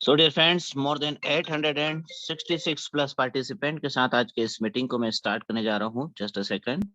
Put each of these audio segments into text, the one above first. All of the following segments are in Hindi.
सो dear friends, more than 866 plus participant के साथ आज के इस मीटिंग को मैं स्टार्ट करने जा रहा हूँ। Just a second.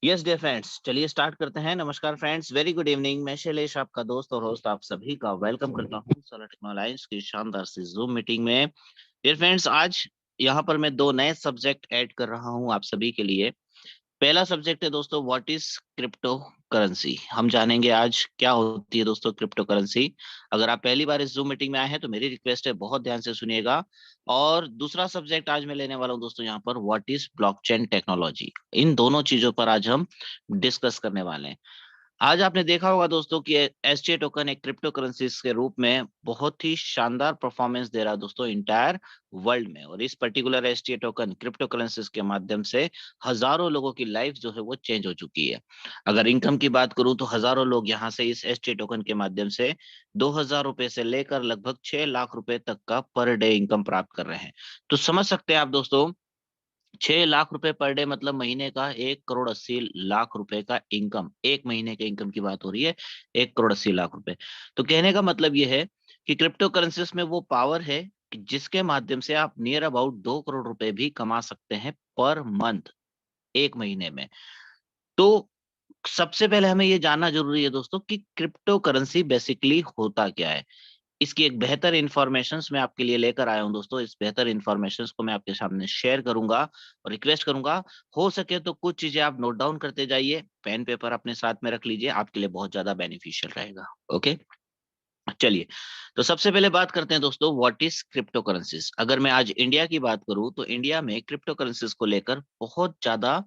Yes dear friends, चलिए स्टार्ट करते हैं। नमस्कार फ्रेंड्स, वेरी गुड इवनिंग। मैं शैलेश, आपका दोस्त और होस्ट, आप सभी का वेलकम करता हूँ सोलर टेक्नोलॉजीज की शानदार सी जूम मीटिंग में। डियर फ्रेंड्स, आज यहाँ पर मैं दो नए सब्जेक्ट ऐड कर रहा हूँ आप सभी के लिए। पहला सब्जेक्ट है दोस्तों, व्हाट इज क्रिप्टो करेंसी। हम जानेंगे आज क्या होती है दोस्तों क्रिप्टो करेंसी। अगर आप पहली बार इस जूम मीटिंग में आए हैं तो मेरी रिक्वेस्ट है, बहुत ध्यान से सुनिएगा। और दूसरा सब्जेक्ट आज मैं लेने वाला हूं दोस्तों यहाँ पर, व्हाट इज ब्लॉकचेन टेक्नोलॉजी। इन दोनों चीजों पर आज हम डिस्कस करने वाले हैं। आज आपने देखा होगा दोस्तों कि एसटी टोकन एक क्रिप्टो करेंसी के रूप में बहुत ही शानदार परफॉर्मेंस दे रहा है दोस्तों इंटायर वर्ल्ड में। और इस particular ST token crypto currencies के माध्यम से हजारों लोगों की लाइफ जो है वो चेंज हो चुकी है। अगर इनकम की बात करूं तो हजारों लोग यहाँ से इस एसटी टोकन के माध्यम से 2,000 रुपए से लेकर लगभग 6 लाख रुपए तक का पर डे इनकम प्राप्त कर रहे हैं। तो समझ सकते हैं आप दोस्तों, 6 लाख रुपए पर डे मतलब महीने का 1,80,00,000 रुपए का इनकम। एक महीने के इनकम की बात हो रही है, 1,80,00,000 रुपए। तो कहने का मतलब ये है कि क्रिप्टो करेंसीज में वो पावर है कि जिसके माध्यम से आप नियर अबाउट 2 करोड़ रुपए भी कमा सकते हैं पर मंथ, एक महीने में। तो सबसे पहले हमें ये जानना जरूरी है दोस्तों कि क्रिप्टो करेंसी बेसिकली होता क्या है। इसकी एक बेहतर इंफॉर्मेशन मैं आपके लिए लेकर आया हूं दोस्तों। इस बेहतर इंफॉर्मेशन को मैं आपके सामने शेयर करूंगा और रिक्वेस्ट करूंगा, हो सके तो कुछ चीजें आप नोट डाउन करते जाइए, पेन पेपर अपने साथ में रख लीजिए, आपके लिए बहुत ज्यादा बेनिफिशियल रहेगा। ओके, चलिए। तो सबसे पहले बात करते हैं दोस्तों, व्हाट इज क्रिप्टो करेंसीज। अगर मैं आज इंडिया की बात करूं तो इंडिया में क्रिप्टो करेंसीज को लेकर बहुत ज्यादा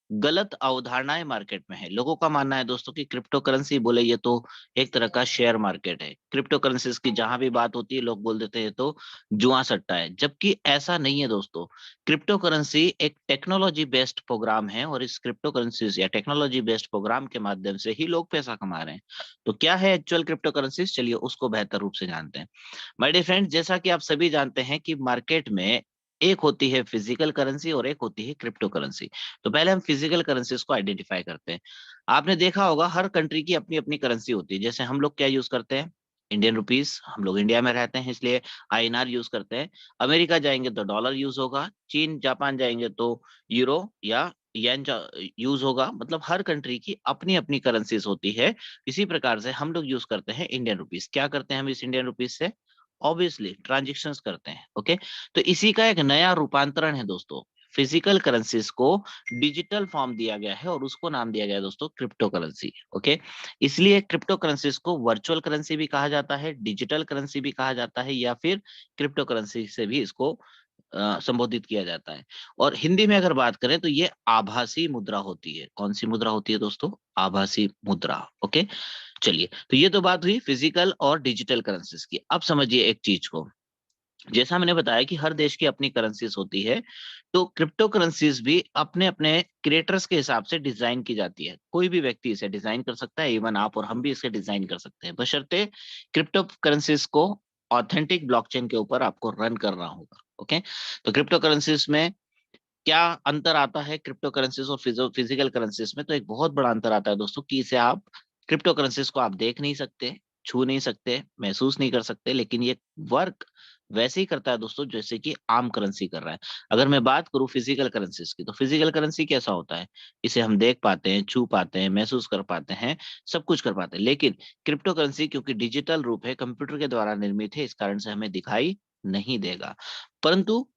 गलत अवधारणाएं मार्केट में है। लोगों का मानना है दोस्तों कि क्रिप्टो करेंसी बोले ये तो एक तरह का शेयर मार्केट है। क्रिप्टो करेंसीज की जहां भी बात होती है लोग बोल देते हैं तो जुआ सट्टा है, जबकि ऐसा नहीं है दोस्तों। क्रिप्टो करेंसी एक टेक्नोलॉजी बेस्ड प्रोग्राम है और इस क्रिप्टो करेंसीज या टेक्नोलॉजी बेस्ड प्रोग्राम के माध्यम से ही लोग पैसा कमा रहे हैं। तो क्या है एक्चुअल क्रिप्टो करेंसीज, चलिए उसको बेहतर रूप से जानते हैं। माय डियर फ्रेंड्स, जैसा कि आप सभी जानते हैं कि मार्केट में एक होती है फिजिकल करेंसी और एक होती है क्रिप्टो करेंसी। तो पहले हम फिजिकल करेंसीज को आइडेंटिफाई करते हैं। आपने देखा होगा हर कंट्री की अपनी अपनी करेंसी होती है। जैसे हम लोग क्या यूज करते हैं, इंडियन रुपीस। हम लोग इंडिया में रहते हैं इसलिए आईएनआर यूज करते हैं। अमेरिका जाएंगे तो डॉलर यूज होगा, चीन जापान जाएंगे तो यूरो या येन यूज होगा। मतलब हर कंट्री की अपनी अपनी करेंसीज होती है। इसी प्रकार से हम लोग यूज करते हैं इंडियन रुपीस। क्या करते हैं हम इस इंडियन रुपीस से? ऑब्वियसली ट्रांजेक्शन्स करते हैं। ओके, तो इसी का एक नया रूपांतरण है दोस्तों। फिजिकल करेंसीज को डिजिटल फॉर्म दिया गया है और उसको नाम दिया गया है दोस्तों क्रिप्टो करेंसी। ओके, इसलिए क्रिप्टो करेंसीज को वर्चुअल करेंसी भी कहा जाता है, डिजिटल करेंसी भी कहा जाता है, या फिर क्रिप्टो करेंसी से भी इसको संबोधित किया जाता है। और हिंदी में अगर बात करें तो ये आभासी मुद्रा होती है। कौन सी मुद्रा होती है दोस्तों? आभासी मुद्रा। ओके, चलिए। तो ये तो बात हुई फिजिकल और डिजिटल करेंसीज की। अब समझिए एक चीज को, जैसा मैंने बताया कि हर देश की अपनी करेंसीज होती है, तो क्रिप्टो करेंसीज भी अपने अपने क्रिएटर्स के हिसाब से डिजाइन की जाती है। कोई भी व्यक्ति इसे डिजाइन कर सकता है, इवन आप और हम भी इसे डिजाइन कर सकते हैं, बशर्ते क्रिप्टो करेंसीज को ऑथेंटिक ब्लॉकचेन के ऊपर आपको रन करना होगा। ओके, तो क्रिप्टो करेंसीज में क्या अंतर आता है क्रिप्टो करेंसीज और फिजिकल करेंसीज में? तो एक बहुत बड़ा अंतर आता है दोस्तों कि इसे आप, क्रिप्टो करेंसीज को आप देख नहीं सकते, छू नहीं सकते, महसूस नहीं कर सकते, लेकिन ये वर्क वैसे ही करता है दोस्तों जैसे कि आम करेंसी कर रहा है। अगर मैं बात करूं फिजिकल करेंसीज की, तो फिजिकल करेंसी कैसा होता है? इसे हम देख पाते हैं, छू पाते हैं, महसूस कर पाते हैं, सब कुछ कर पाते हैं। लेकिन क्रिप्टो करेंसी क्योंकि डिजिटल रूप है, कंप्यूटर के द्वारा निर्मित है, इस कारण से हमें दिखाई नहीं देगा, परंतु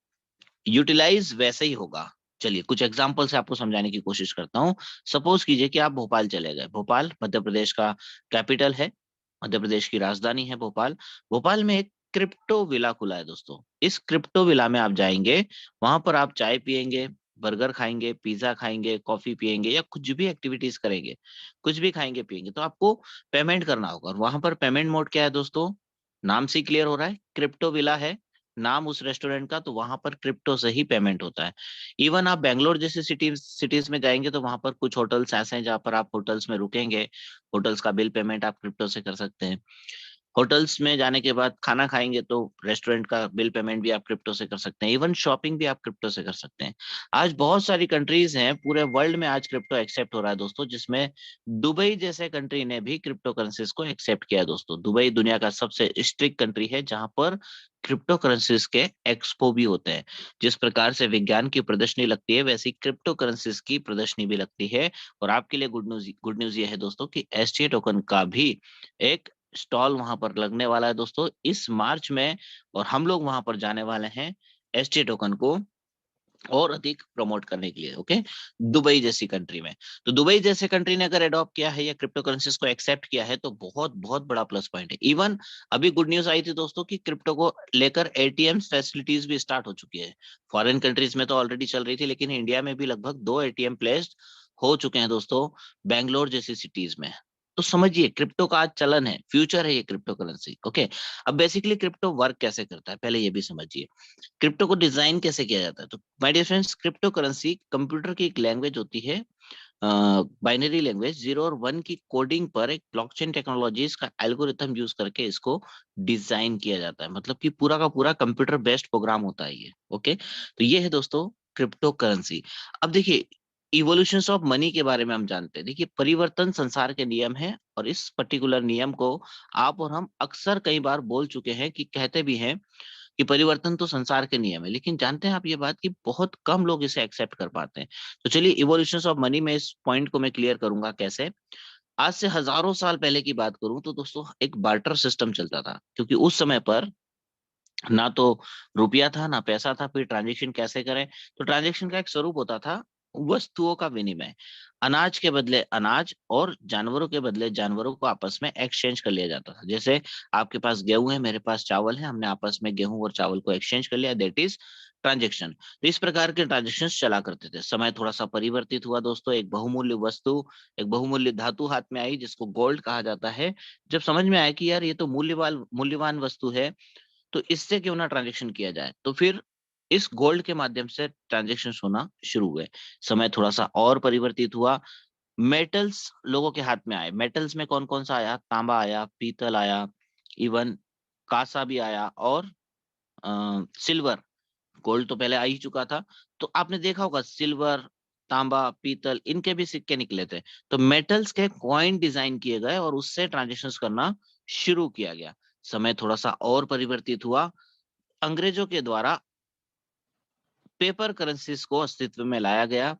यूटिलाइज वैसे ही होगा। चलिए कुछ एग्जांपल से आपको समझाने की कोशिश करता हूं। सपोज कीजिए कि आप भोपाल चले गए। भोपाल मध्य प्रदेश का कैपिटल है, मध्य प्रदेश की राजधानी है भोपाल। भोपाल में एक क्रिप्टो विला खुला है दोस्तों। इस क्रिप्टो विला में आप जाएंगे, वहां पर आप चाय पियेंगे, बर्गर खाएंगे, पिज्जा खाएंगे, कॉफी पिएंगे या कुछ भी एक्टिविटीज करेंगे, कुछ भी खाएंगे पिएंगे, तो आपको पेमेंट करना होगा। और वहां पर पेमेंट मोड क्या है दोस्तों, नाम से क्लियर हो रहा है, क्रिप्टो विला है नाम उस रेस्टोरेंट का, तो वहां पर क्रिप्टो से ही पेमेंट होता है। इवन आप बैंगलोर जैसे सिटीज में जाएंगे तो वहां पर कुछ होटल्स ऐसे हैं जहाँ पर आप होटल्स में रुकेंगे, होटल्स का बिल पेमेंट आप क्रिप्टो से कर सकते हैं। होटल्स में जाने के बाद खाना खाएंगे तो रेस्टोरेंट का बिल पेमेंट भी आप क्रिप्टो से कर सकते हैं। इवन शॉपिंग भी आप क्रिप्टो से कर सकते हैं। आज बहुत सारी कंट्रीज हैं पूरे वर्ल्ड में, आज क्रिप्टो एक्सेप्ट हो रहा है दोस्तों, जिसमें दुबई जैसे कंट्री ने भी क्रिप्टो करेंसीज को एक्सेप्ट किया है दोस्तों। दुबई दुनिया का सबसे स्ट्रिक्ट कंट्री है जहां पर क्रिप्टो करेंसीज के एक्सपो भी होते हैं। जिस प्रकार से विज्ञान की प्रदर्शनी लगती है वैसी क्रिप्टो करेंसीज की प्रदर्शनी भी लगती है। और आपके लिए गुड न्यूज ये है दोस्तों कि एसटीए टोकन का भी एक स्टॉल वहां पर लगने वाला है दोस्तों इस मार्च में। और हम लोग वहां पर जाने वाले हैं एसटी टोकन को और अधिक प्रमोट करने के लिए। ओके, दुबई जैसी कंट्री में, तो दुबई जैसे कंट्री ने अगर अडॉप्ट किया है या क्रिप्टो करेंसीज को एक्सेप्ट किया है तो बहुत बहुत बड़ा प्लस पॉइंट है। इवन अभी गुड न्यूज आई थी दोस्तों कि क्रिप्टो को लेकर एटीएम फैसिलिटीज भी स्टार्ट हो चुकी है। फॉरेन कंट्रीज में तो ऑलरेडी चल रही थी, लेकिन इंडिया में भी लगभग 2 एटीएम प्लेस्ड हो चुके हैं दोस्तों, बैंगलोर जैसी सिटीज में। तो समझिए क्रिप्टो का आज चलन है, फ्यूचर है ये क्रिप्टो करेंसी। ओके, अब बेसिकली क्रिप्टो वर्क कैसे करता है पहले ये भी समझिए। क्रिप्टो को डिजाइन कैसे किया जाता है, तो my dear friends, cryptocurrency computer की एक लैंग्वेज होती है, बाइनरी लैंग्वेज 0 और 1 की कोडिंग पर एक ब्लॉकचेन टेक्नोलॉजीज का एल्गोरिथम यूज करके इसको डिजाइन किया जाता है। मतलब कि पूरा का पूरा कंप्यूटर बेस्ड प्रोग्राम होता है ये। ओके, तो ये है दोस्तों क्रिप्टो करेंसी। अब देखिए इवोल्यूशंस ऑफ मनी के बारे में हम जानते हैं। देखिए परिवर्तन संसार के नियम है, और इस पर्टिकुलर नियम को आप और हम अक्सर कई बार बोल चुके हैं, कि कहते भी हैं कि परिवर्तन तो संसार के नियम है। लेकिन जानते हैं आप ये बात कि बहुत कम लोग इसे एक्सेप्ट कर पाते हैं। तो चलिए इवोल्यूशन ऑफ मनी में इस पॉइंट को मैं क्लियर करूंगा कैसे। आज से हजारों साल पहले की बात करूं तो दोस्तों एक बार्टर सिस्टम चलता था, क्योंकि उस समय पर ना तो रुपया था ना पैसा था, फिर ट्रांजेक्शन कैसे करें। तो ट्रांजेक्शन का एक स्वरूप होता था वस्तुओं का विनिमय। अनाज के बदले अनाज और जानवरों के बदले जानवरों को आपस में एक्सचेंज कर लिया जाता था। जैसे आपके पास गेहूं है, मेरे पास चावल है, हमने आपस में गेहूं और चावल को एक्सचेंज कर लिया, दैट इज ट्रांजेक्शन। तो इस प्रकार के ट्रांजेक्शन चला करते थे। समय थोड़ा सा परिवर्तित हुआ दोस्तों, एक बहुमूल्य वस्तु, एक बहुमूल्य धातु हाथ में आई जिसको गोल्ड कहा जाता है। जब समझ में आया कि यार ये तो मूल्यवान मूल्यवान वस्तु है, तो इससे क्यों ना ट्रांजेक्शन किया जाए, तो फिर इस गोल्ड के माध्यम से ट्रांजेक्शन होना शुरू हुए। समय थोड़ा सा और परिवर्तित हुआ, मेटल्स लोगों के हाथ में आए। मेटल्स में कौन कौन सा आया, तांबा आया, पीतल आया, इवन कांसा भी आया, और सिल्वर। गोल्ड तो पहले आ ही चुका था। तो आपने देखा होगा सिल्वर, तांबा, पीतल, इनके भी सिक्के निकले थे। तो मेटल्स के कॉइन डिजाइन किए गए और उससे ट्रांजेक्शन करना शुरू किया गया। समय थोड़ा सा और परिवर्तित हुआ, अंग्रेजों के द्वारा पेपर करेंसीज को अस्तित्व में लाया गया।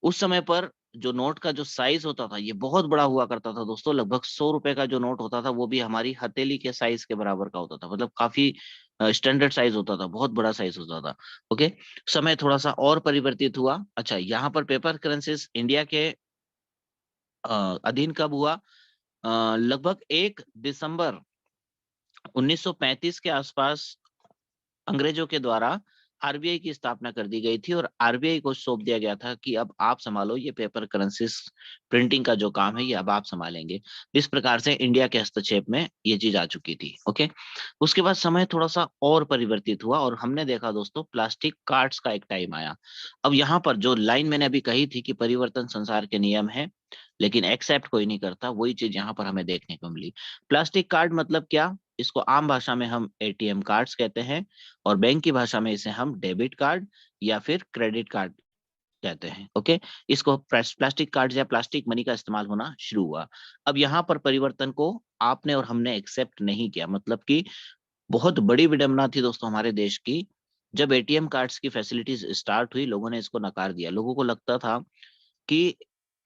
उस समय पर जो नोट का जो साइज होता था ये बहुत बड़ा हुआ करता था दोस्तों। लगभग 100 रुपए का जो नोट होता था वो भी हमारी हथेली के साइज के बराबर का होता था। मतलब काफी स्टैंडर्ड साइज होता था, बहुत बड़ा साइज होता था। ओके, समय थोड़ा सा और परिवर्तित हुआ। अच्छा, यहाँ पर पेपर करेंसीज इंडिया के अधीन कब हुआ, लगभग 1 दिसंबर 1935 के आसपास अंग्रेजों के द्वारा आरबीआई की स्थापना कर दी गई थी, और आरबीआई को सौंप दिया गया था कि अब आप संभालो ये पेपर करेंसीज प्रिंटिंग का जो काम है ये अब आप संभालेंगे। इस प्रकार से इंडिया के हस्तक्षेप में ये चीज आ चुकी थी। ओके, उसके बाद समय थोड़ा सा और परिवर्तित हुआ और हमने देखा दोस्तों प्लास्टिक कार्ड्स का एक टाइम आया। अब यहाँ पर जो लाइन मैंने अभी कही थी कि परिवर्तन संसार के नियम है लेकिन एक्सेप्ट कोई नहीं करता, वही चीज यहाँ पर हमें देखने को मिली। प्लास्टिक कार्ड मतलब क्या, इसको आम भाषा में हम एटीएम कार्ड्स कहते हैं, और बैंक की भाषा में इसे हम डेबिट कार्ड या फिर क्रेडिट कार्ड कहते हैं। ओके, इसको प्लास्टिक कार्ड या प्लास्टिक मनी का इस्तेमाल होना शुरू हुआ। अब यहाँ पर परिवर्तन को आपने और हमने एक्सेप्ट नहीं किया। मतलब कि बहुत बड़ी विडंबना थी दोस्तों हमारे देश की, जब एटीएम कार्ड्स की फैसिलिटीज स्टार्ट हुई लोगों ने इसको नकार दिया। लोगों को लगता था कि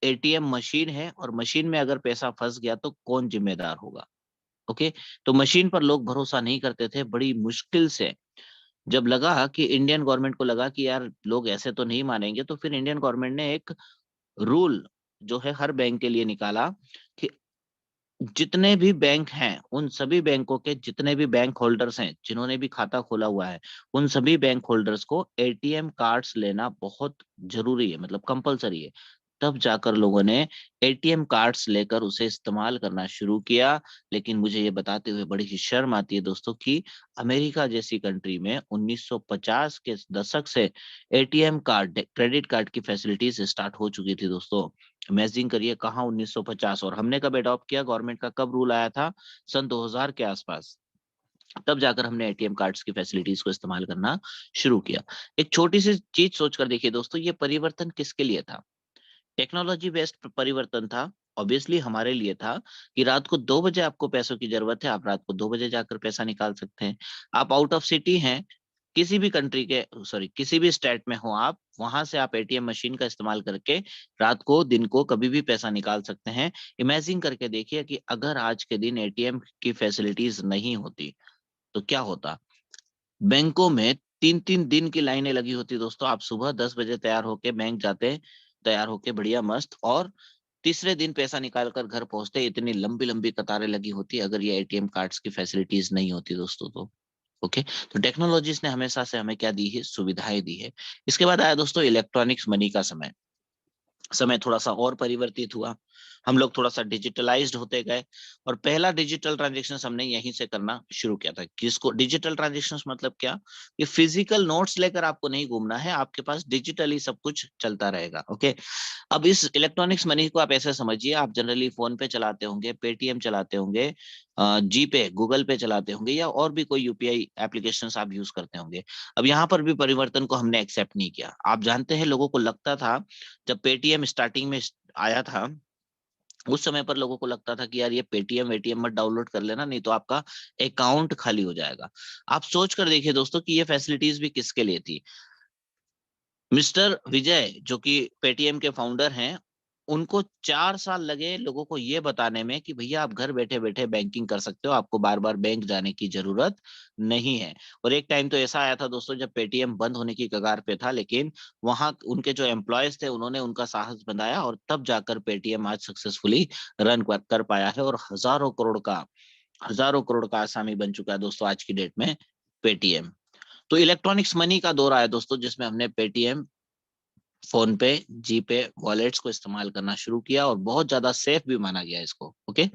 एटीएम मशीन है और मशीन में अगर पैसा फंस गया तो कौन जिम्मेदार होगा। ओके, तो मशीन पर लोग भरोसा नहीं करते थे। बड़ी मुश्किल से जब लगा कि इंडियन गवर्नमेंट को लगा कि यार लोग ऐसे तो नहीं मानेंगे, तो फिर इंडियन गवर्नमेंट ने एक रूल जो है हर बैंक के लिए निकाला कि जितने भी बैंक हैं, उन सभी बैंकों के जितने भी बैंक होल्डर्स हैं, जिन्होंने भी खाता खोला हुआ है, उन सभी बैंक होल्डर्स को एटीएम कार्ड्स लेना बहुत जरूरी है, मतलब कंपलसरी है। तब जाकर लोगों ने एटीएम कार्ड्स लेकर उसे इस्तेमाल करना शुरू किया। लेकिन मुझे ये बताते हुए बड़ी ही शर्म आती है दोस्तों कि अमेरिका जैसी कंट्री में 1950 के दशक से एटीएम कार्ड, क्रेडिट कार्ड की फैसिलिटीज स्टार्ट हो चुकी थी दोस्तों। इमेजिन करिए, कहाँ 1950, और हमने कब अडॉप्ट किया, गवर्नमेंट का कब रूल आया था, सन 2000 के आसपास। तब जाकर हमने एटीएम कार्ड्स की फैसिलिटीज को इस्तेमाल करना शुरू किया। एक छोटी सी चीज सोचकर देखिए दोस्तों, ये परिवर्तन किसके लिए था? टेक्नोलॉजी बेस्ड परिवर्तन था। ऑब्वियसली हमारे लिए था कि रात को 2 बजे आपको पैसों की जरूरत है, आप रात को 2 बजे जाकर पैसा निकाल सकते हैं। आप आउट ऑफ सिटी हैं, किसी भी कंट्री के, सॉरी किसी भी स्टेट में हो आप, वहां से आप एटीएम मशीन का इस्तेमाल करके रात को, दिन को कभी भी पैसा निकाल सकते हैं। इमेजिन करके देखिए कि अगर आज के दिन एटीएम की फैसिलिटीज नहीं होती तो क्या होता। बैंकों में 3-3 दिन की लाइनें लगी होती दोस्तों। आप सुबह 10 बजे तैयार होके बैंक जाते, तैयार होके बढ़िया मस्त, और तीसरे दिन पैसा निकाल कर घर पहुंचते, इतनी लंबी लंबी कतारें लगी होती अगर ये एटीएम कार्ड्स की फैसिलिटीज नहीं होती दोस्तों तो। ओके, तो टेक्नोलॉजीज ने हमेशा से हमें क्या दी है, सुविधाएं दी है। इसके बाद आया दोस्तों इलेक्ट्रॉनिक्स मनी का समय। समय थोड़ा सा और परिवर्तित हुआ, हम लोग थोड़ा सा डिजिटलाइज्ड होते गए, और पहला डिजिटल ट्रांजेक्शन हमने यहीं से करना शुरू किया था। किसको डिजिटल ट्रांजेक्शन मतलब क्या? ये फिजिकल नोट्स लेकर आपको नहीं घूमना है, आपके पास डिजिटली सब कुछ चलता रहेगा। ओके, अब इस इलेक्ट्रॉनिक्स मनी को आप ऐसे समझिए, आप जनरली फोन पे चलाते होंगे, पेटीएम चलाते होंगे, जी पे, गूगल पे चलाते होंगे, या और भी कोई यूपीआई एप्लीकेशन आप यूज करते होंगे। अब यहाँ पर भी परिवर्तन को हमने एक्सेप्ट नहीं किया। आप जानते हैं, लोगों को लगता था, जब पेटीएम स्टार्टिंग में आया था, उस समय पर लोगों को लगता था कि यार ये पेटीएम एटीएम मत डाउनलोड कर लेना, नहीं तो आपका अकाउंट खाली हो जाएगा। आप सोच कर देखिए दोस्तों कि ये फैसिलिटीज भी किसके लिए थी। मिस्टर विजय जो कि पेटीएम के फाउंडर हैं, उनको 4 साल लगे लोगों को ये बताने में कि भैया आप घर बैठे बैठे बैंकिंग कर सकते हो, आपको बार बार बैंक जाने की जरूरत नहीं है। और एक टाइम तो ऐसा आया था दोस्तों जब पेटीएम बंद होने की कगार पे था, लेकिन वहां उनके जो एम्प्लॉयज थे उन्होंने उनका साहस बनाया, और तब जाकर पेटीएम आज सक्सेसफुली रन कर पाया है, और हजारों करोड़ का आसामी बन चुका है दोस्तों आज की डेट में पेटीएम। तो इलेक्ट्रॉनिक्स मनी का दौर आया दोस्तों, जिसमें हमने पेटीएम, फोन पे, जी पे, वॉलेट्स को इस्तेमाल करना शुरू किया, और बहुत ज्यादा सेफ भी माना गया इसको। ओके,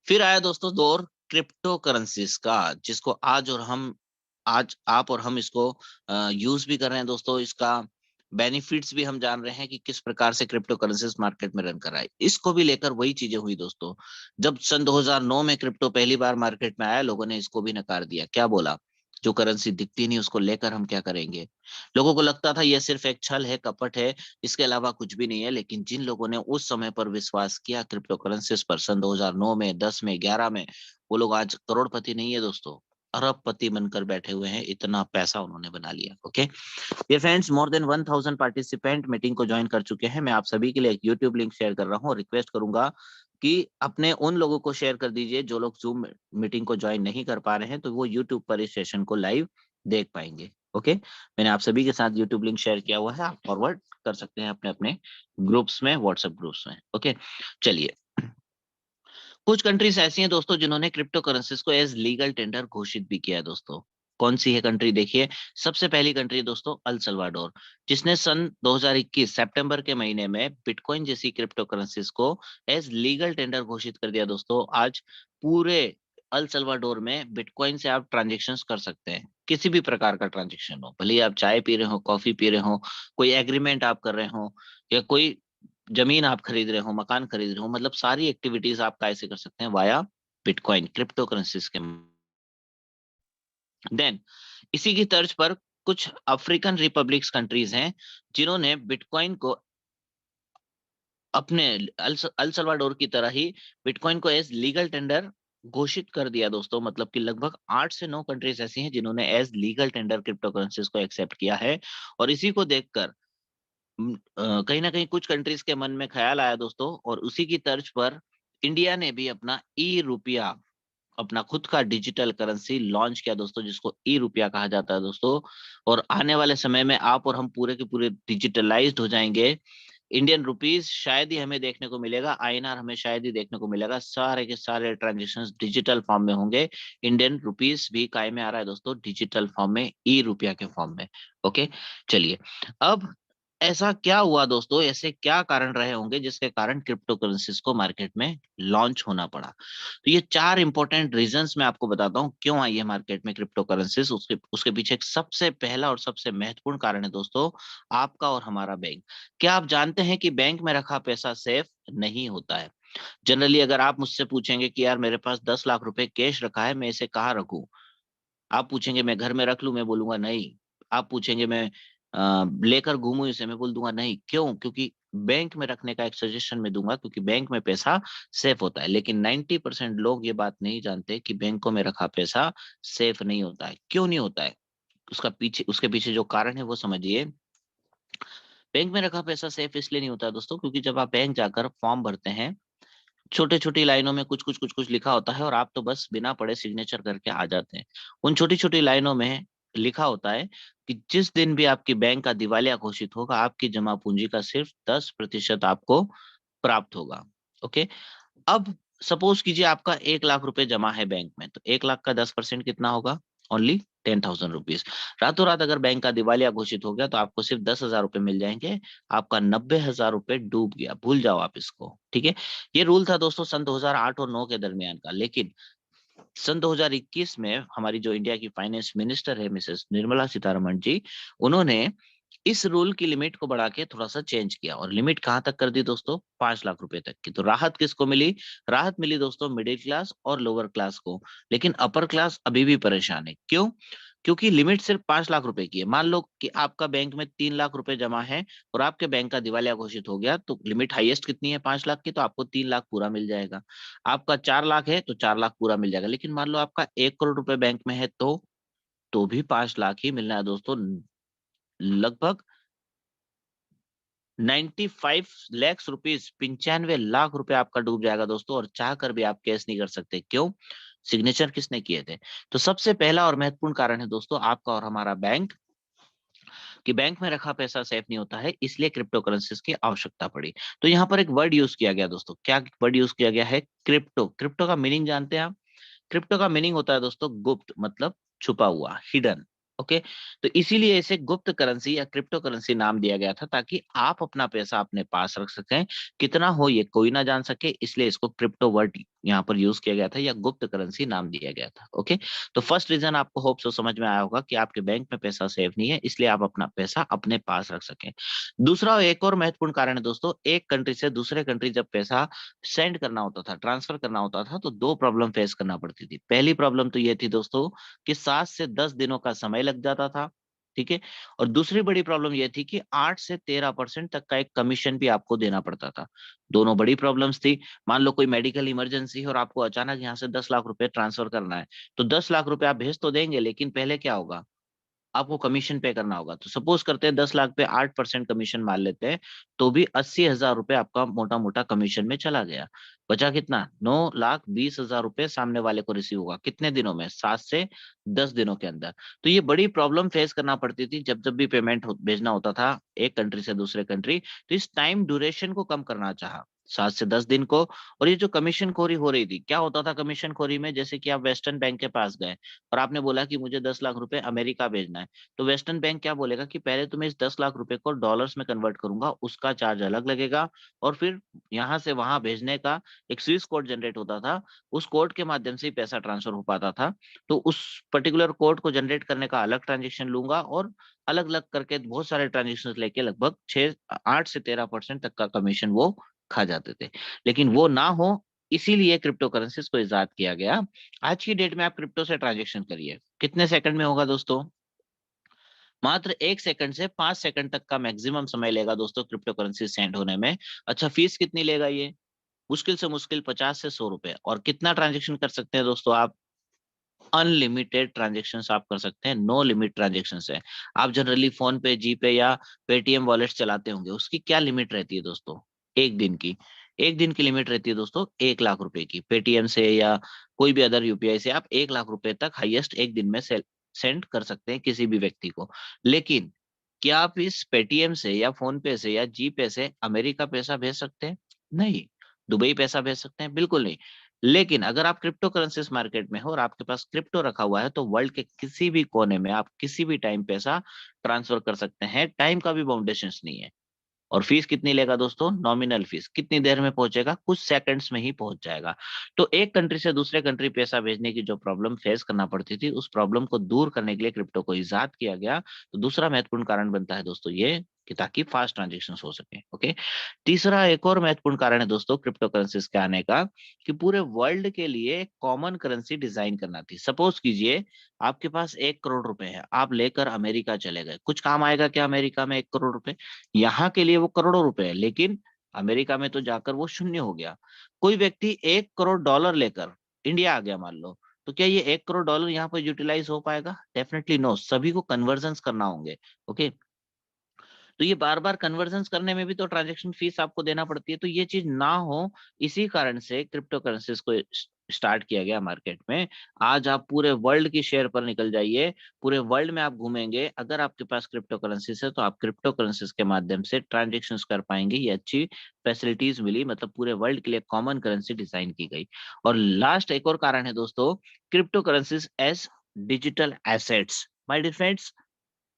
फिर आया दोस्तों दौर क्रिप्टो करेंसीज का, जिसको आज आप और हम इसको यूज भी कर रहे हैं दोस्तों। इसका बेनिफिट्स भी हम जान रहे हैं कि किस प्रकार से क्रिप्टो करेंसीज मार्केट में रन कर रहा है। इसको भी लेकर वही चीजें हुई दोस्तों। जब सन 2009 में क्रिप्टो पहली बार मार्केट में आया, लोगों ने इसको भी नकार दिया। क्या बोला, जो करेंसी दिखती नहीं उसको लेकर हम क्या करेंगे। लोगों को लगता था यह सिर्फ एक छल है, कपट है, इसके अलावा कुछ भी नहीं है। लेकिन जिन लोगों ने उस समय पर विश्वास किया क्रिप्टो करेंसीज पर, सन 2009 में, 10 में, 11 में, वो लोग आज करोड़पति नहीं है दोस्तों, अरबपति बनकर बैठे हुए हैं। इतना पैसा उन्होंने बना लिया। ओके, ये friends, more then 1000 participant meeting को ज्वाइन कर चुके हैं। मैं आप सभी के लिए एक यूट्यूब लिंक शेयर कर रहा हूँ, और रिक्वेस्ट करूंगा कि अपने उन लोगों को शेयर कर दीजिए जो लोग जूम मीटिंग को ज्वाइन नहीं कर पा रहे हैं, तो वो यूट्यूब पर इस सेशन को लाइव देख पाएंगे। ओके, मैंने आप सभी के साथ यूट्यूब लिंक शेयर किया हुआ है, आप फॉरवर्ड कर सकते हैं अपने अपने ग्रुप्स में, व्हाट्सएप ग्रुप्स में। ओके, चलिए, कुछ कंट्रीज ऐसी हैं दोस्तों जिन्होंने क्रिप्टो करेंसीज को एज लीगल टेंडर घोषित भी किया है दोस्तों। कौन सी है कंट्री, देखिए। सबसे पहली कंट्री दोस्तों अल सल्वाडोर, जिसने सन 2021 सितंबर के महीने में बिटकॉइन जैसी क्रिप्टो करेंसीज को एज लीगल टेंडर घोषित कर दिया दोस्तों। आज पूरे अल सल्वाडोर में बिटकॉइन से आप ट्रांजेक्शन कर सकते हैं, किसी भी प्रकार का ट्रांजेक्शन हो, भले ही आप चाय पी रहे हो, कॉफी पी रहे हो, कोई एग्रीमेंट आप कर रहे हो, या कोई जमीन आप खरीद रहे हो, मकान खरीद रहे हो, मतलब सारी एक्टिविटीज आप कैसे कर सकते हैं, वाया बिटकॉइन, क्रिप्टो करेंसीज के। देन इसी की तर्ज पर कुछ अफ्रीकन रिपब्लिक्स कंट्रीज हैं जिन्होंने बिटकॉइन को अपने, अल सल्वाडोर की तरह ही बिटकॉइन को एज लीगल टेंडर घोषित कर दिया दोस्तों। मतलब कि लगभग 8 से 9 कंट्रीज ऐसी हैं जिन्होंने as legal tender cryptocurrencies को एक्सेप्ट किया है। और इसी को देखकर कहीं ना कहीं कुछ कंट्रीज के मन में ख्याल आया दोस्तों, और उसी की तर्ज पर इंडिया ने भी अपना ई रुपया, अपना खुद का डिजिटल करेंसी लॉन्च किया दोस्तों, जिसको ई रुपया कहा जाता है दोस्तों। और आने वाले समय में आप और हम पूरे के पूरे डिजिटलाइज्ड हो जाएंगे। इंडियन रुपीज शायद ही हमें देखने को मिलेगा, आईएनआर हमें शायद ही देखने को मिलेगा, सारे के सारे ट्रांजेक्शन्स डिजिटल फॉर्म में होंगे। इंडियन रुपीज भी काय में आ रहा है दोस्तों, डिजिटल फॉर्म में, ई रुपया के फॉर्म में। ओके, चलिए अब ऐसा क्या हुआ दोस्तों, ऐसे क्या कारण रहे होंगे जिसके कारण क्रिप्टो करेंसीज को मार्केट में लॉन्च होना पड़ा। तो ये 4 इंपॉर्टेंट रीजंस मैं आपको बताता हूँ क्यों आई है मार्केट में क्रिप्टो करेंसीज। उसके उसके पीछे एक सबसे पहला और सबसे महत्वपूर्ण कारण है दोस्तों, आपका और हमारा बैंक। क्या आप जानते हैं कि बैंक में रखा पैसा सेफ नहीं होता है? जनरली अगर आप मुझसे पूछेंगे कि यार मेरे पास 10 लाख रुपए कैश रखा है, मैं इसे कहाँ रखूं, आप पूछेंगे मैं घर में रख लूं, मैं बोलूंगा नहीं। आप पूछेंगे मैं लेकर घूमूं इसे, मैं बोल दूंगा नहीं। क्यों? क्योंकि बैंक में रखने का एक सजेशन मैं दूंगा, क्योंकि बैंक में पैसा सेफ होता है। लेकिन 90% लोग ये बात नहीं जानते कि बैंकों में रखा पैसा सेफ नहीं होता है। क्यों नहीं होता है? उसके पीछे जो कारण है वो समझिए। बैंक में रखा पैसा सेफ इसलिए नहीं होता है दोस्तों, क्योंकि जब आप बैंक जाकर फॉर्म भरते हैं, छोटे छोटी लाइनों में कुछ कुछ लिखा होता है और आप तो बस बिना पढ़े सिग्नेचर करके आ जाते हैं। उन छोटी छोटी लाइनों में लिखा होता है कि जिस दिन भी आपकी बैंक का दिवालिया घोषित होगा, आपकी जमा पूंजी का सिर्फ 10% आपको प्राप्त होगा। ओके, अब सपोज कीजिए आपका 1 लाख रुपए जमा है बैंक में, तो 1 लाख का 10% कितना होगा? Only 10,000 rupees. रातों रात अगर बैंक का दिवालिया घोषित हो गया तो आपको सिर्फ 10,000 रुपए मिल जाएंगे, आपका 90,000 रुपए डूब गया, भूल जाओ आप इसको। ठीक है, ये रूल था दोस्तों सन 2008 और 9 के दरमियान का। लेकिन सन 2021 में हमारी जो इंडिया की फाइनेंस मिनिस्टर है मिसेस निर्मला सीतारमण जी, उन्होंने इस रूल की लिमिट को बढ़ा के थोड़ा सा चेंज किया, और लिमिट कहां तक कर दी दोस्तों? 5 लाख रुपए तक की। तो राहत किसको मिली? राहत मिली दोस्तों मिडिल क्लास और लोअर क्लास को। लेकिन अपर क्लास अभी भी परेशान है। क्यों? क्योंकि लिमिट सिर्फ 5 लाख रुपए की है। मान लो कि आपका बैंक में 3 लाख रुपए जमा है और आपके बैंक का दिवालिया घोषित हो गया, तो लिमिट हाईएस्ट कितनी है? 5 लाख की, तो आपको 3 लाख पूरा मिल जाएगा। आपका 4 लाख है तो 4 लाख पूरा मिल जाएगा। लेकिन मान लो आपका 1 करोड़ रुपए बैंक में है, तो भी 5 लाख ही मिलना है दोस्तों। लगभग 95 lakhs रुपीज, 95 लाख रुपए आपका डूब जाएगा दोस्तों, और चाह कर भी आप कैश नहीं कर सकते। क्यों? सिग्नेचर किसने किए थे? तो सबसे पहला और महत्वपूर्ण कारण है दोस्तों आपका और हमारा बैंक, कि बैंक में रखा पैसा सेफ नहीं होता है, इसलिए क्रिप्टो करेंसीज की आवश्यकता पड़ी। तो यहाँ पर एक वर्ड यूज किया गया दोस्तों, क्या वर्ड यूज किया गया है? क्रिप्टो। क्रिप्टो का मीनिंग जानते हैं आप? क्रिप्टो का मीनिंग होता है दोस्तों गुप्त, मतलब छुपा हुआ, हिडन। ओके, तो इसीलिए इसे गुप्त करेंसी या क्रिप्टो करेंसी नाम दिया गया था, ताकि आप अपना पैसा अपने पास रख सकें, कितना हो ये कोई ना जान सके, इसलिए इसको क्रिप्टो वर्ड यहाँ पर यूज किया गया था, या गुप्त करेंसी नाम दिया गया था। ओके, तो फर्स्ट रीजन आपको होप सो समझ में आया होगा कि आपके बैंक में पैसा सेफ नहीं है, इसलिए आप अपना पैसा अपने पास रख सकें। दूसरा एक और महत्वपूर्ण कारण है दोस्तों, एक कंट्री से दूसरे कंट्री जब पैसा सेंड करना होता था, ट्रांसफर करना होता था, तो 2 प्रॉब्लम फेस करना पड़ती थी। पहली प्रॉब्लम तो ये थी दोस्तों कि 7 से 10 दिनों का समय लग जाता था। ठीक है, और दूसरी बड़ी प्रॉब्लम यह थी कि 8 से 13% तक का एक कमीशन भी आपको देना पड़ता था। दोनों बड़ी प्रॉब्लम्स थी। मान लो कोई मेडिकल इमरजेंसी है और आपको अचानक यहाँ से 10 लाख रुपए ट्रांसफर करना है, तो 10 लाख रुपए आप भेज तो देंगे, लेकिन पहले क्या होगा? आपको कमीशन पे करना होगा। तो सपोज करते हैं 10 लाख पे 8% कमीशन मान लेते हैं, तो भी 80,000 रुपए आपका मोटा मोटा कमीशन में चला गया। बचा कितना? 9,20,000 रुपए सामने वाले को रिसीव होगा। कितने दिनों में? 7 से 10 दिनों के अंदर। तो ये बड़ी प्रॉब्लम फेस करना पड़ती थी जब जब भी पेमेंट भेजना होता था एक कंट्री से दूसरे कंट्री। तो इस टाइम ड्यूरेशन को कम करना चाहा, 7 से 10 दिन को। और ये जो कमीशन खोरी हो रही थी, क्या होता था कमीशन खोरी में? जैसे कि आप वेस्टर्न बैंक के पास गए और आपने बोला कि मुझे 10 लाख रुपए अमेरिका भेजना है, तो वेस्टर्न बैंक क्या बोलेगा कि पहले तुम्हें इस 10 लाख रुपए को डॉलर्स में कन्वर्ट करूंगा, उसका चार्ज अलग लगेगा, और फिर यहाँ से वहां भेजने का एक स्विस कोड जनरेट होता था, उस कोड के माध्यम से ही पैसा ट्रांसफर हो पाता था। तो उस पर्टिकुलर कोड को जनरेट करने का अलग ट्रांजेक्शन लूंगा, और अलग अलग करके बहुत सारे ट्रांजेक्शन लेके लगभग 8 से 13% तक का कमीशन वो खा जाते थे। लेकिन वो ना हो, इसीलिए क्रिप्टो करेंसीज को इजाद किया गया। आज की डेट में आप क्रिप्टो से ट्रांजेक्शन करिए, कितने सेकंड में होगा दोस्तों? मात्र 1 सेकंड से 5 सेकंड तक का मैक्सिमम समय लेगा दोस्तों क्रिप्टो करेंसी सेंड होने में। अच्छा, फीस कितनी लेगा ये? मुश्किल से मुश्किल 50 से 100 रुपए। और कितना ट्रांजेक्शन कर सकते हैं दोस्तों आप? अनलिमिटेड ट्रांजेक्शन आप कर सकते हैं, नो लिमिट ट्रांजेक्शन है। आप जनरली फोन पे, जीपे या पेटीएम वॉलेट चलाते होंगे, उसकी क्या लिमिट रहती है दोस्तों? एक दिन की। एक दिन की लिमिट रहती है दोस्तों 1 लाख रुपए की। पेटीएम से या कोई भी अदर यूपीआई से आप 1 लाख रुपए तक हाईएस्ट एक दिन में सेंड कर सकते हैं किसी भी व्यक्ति को। लेकिन क्या आप इस पेटीएम से या फोन पे से या जी पे से अमेरिका पैसा भेज सकते हैं? नहीं। दुबई पैसा भेज सकते हैं? बिल्कुल नहीं। लेकिन अगर आप क्रिप्टो करेंसीज मार्केट में हो और आपके पास क्रिप्टो रखा हुआ है तो वर्ल्ड के किसी भी कोने में आप किसी भी टाइम पैसा ट्रांसफर कर सकते हैं। टाइम का भी बाउंडेशंस नहीं है। और फीस कितनी लेगा दोस्तों? Nominal fees. कितनी देर में पहुंचेगा? कुछ सेकंड्स में ही पहुंच जाएगा। तो एक कंट्री से दूसरे कंट्री पैसा भेजने की जो प्रॉब्लम फेस करना पड़ती थी, उस प्रॉब्लम को दूर करने के लिए क्रिप्टो को इजाद किया गया। तो दूसरा महत्वपूर्ण कारण बनता है दोस्तों ये, कि ताकि फास्ट ट्रांजेक्शन हो सके। ओके। तीसरा एक और महत्वपूर्ण कारण है दोस्तों क्रिप्टो करेंसीज के आने का, कि पूरे वर्ल्ड के लिए कॉमन करेंसी डिजाइन करना थी। सपोज कीजिए आपके पास 1 करोड़ रुपए है, आप लेकर अमेरिका चले गए। कुछ काम आएगा क्या अमेरिका में 1 करोड़ रुपए? यहाँ के लिए वो करोड़ों रुपए है, लेकिन अमेरिका में तो जाकर वो शून्य हो गया। कोई व्यक्ति 1 करोड़ डॉलर लेकर इंडिया आ गया मान लो, तो क्या ये 1 करोड़ डॉलर यहाँ पर यूटिलाइज हो पाएगा? Definitely no. सभी को कन्वर्जन करना होंगे। ओके। तो ये बार बार कन्वर्जन करने में भी तो ट्रांजेक्शन फीस आपको देना पड़ती है। तो ये चीज ना हो, इसी कारण से क्रिप्टो करेंसीज को स्टार्ट किया गया मार्केट में। आज आप पूरे वर्ल्ड की शेयर पर निकल जाइए, पूरे वर्ल्ड में आप घूमेंगे, अगर आपके पास क्रिप्टो करेंसीज है तो आप क्रिप्टो करेंसीज के माध्यम से ट्रांजेक्शन कर पाएंगे। ये अच्छी फैसिलिटीज मिली, मतलब पूरे वर्ल्ड के लिए कॉमन करेंसी डिजाइन की गई। और लास्ट एक और कारण है दोस्तों, cryptocurrencies as digital assets. My dear friends,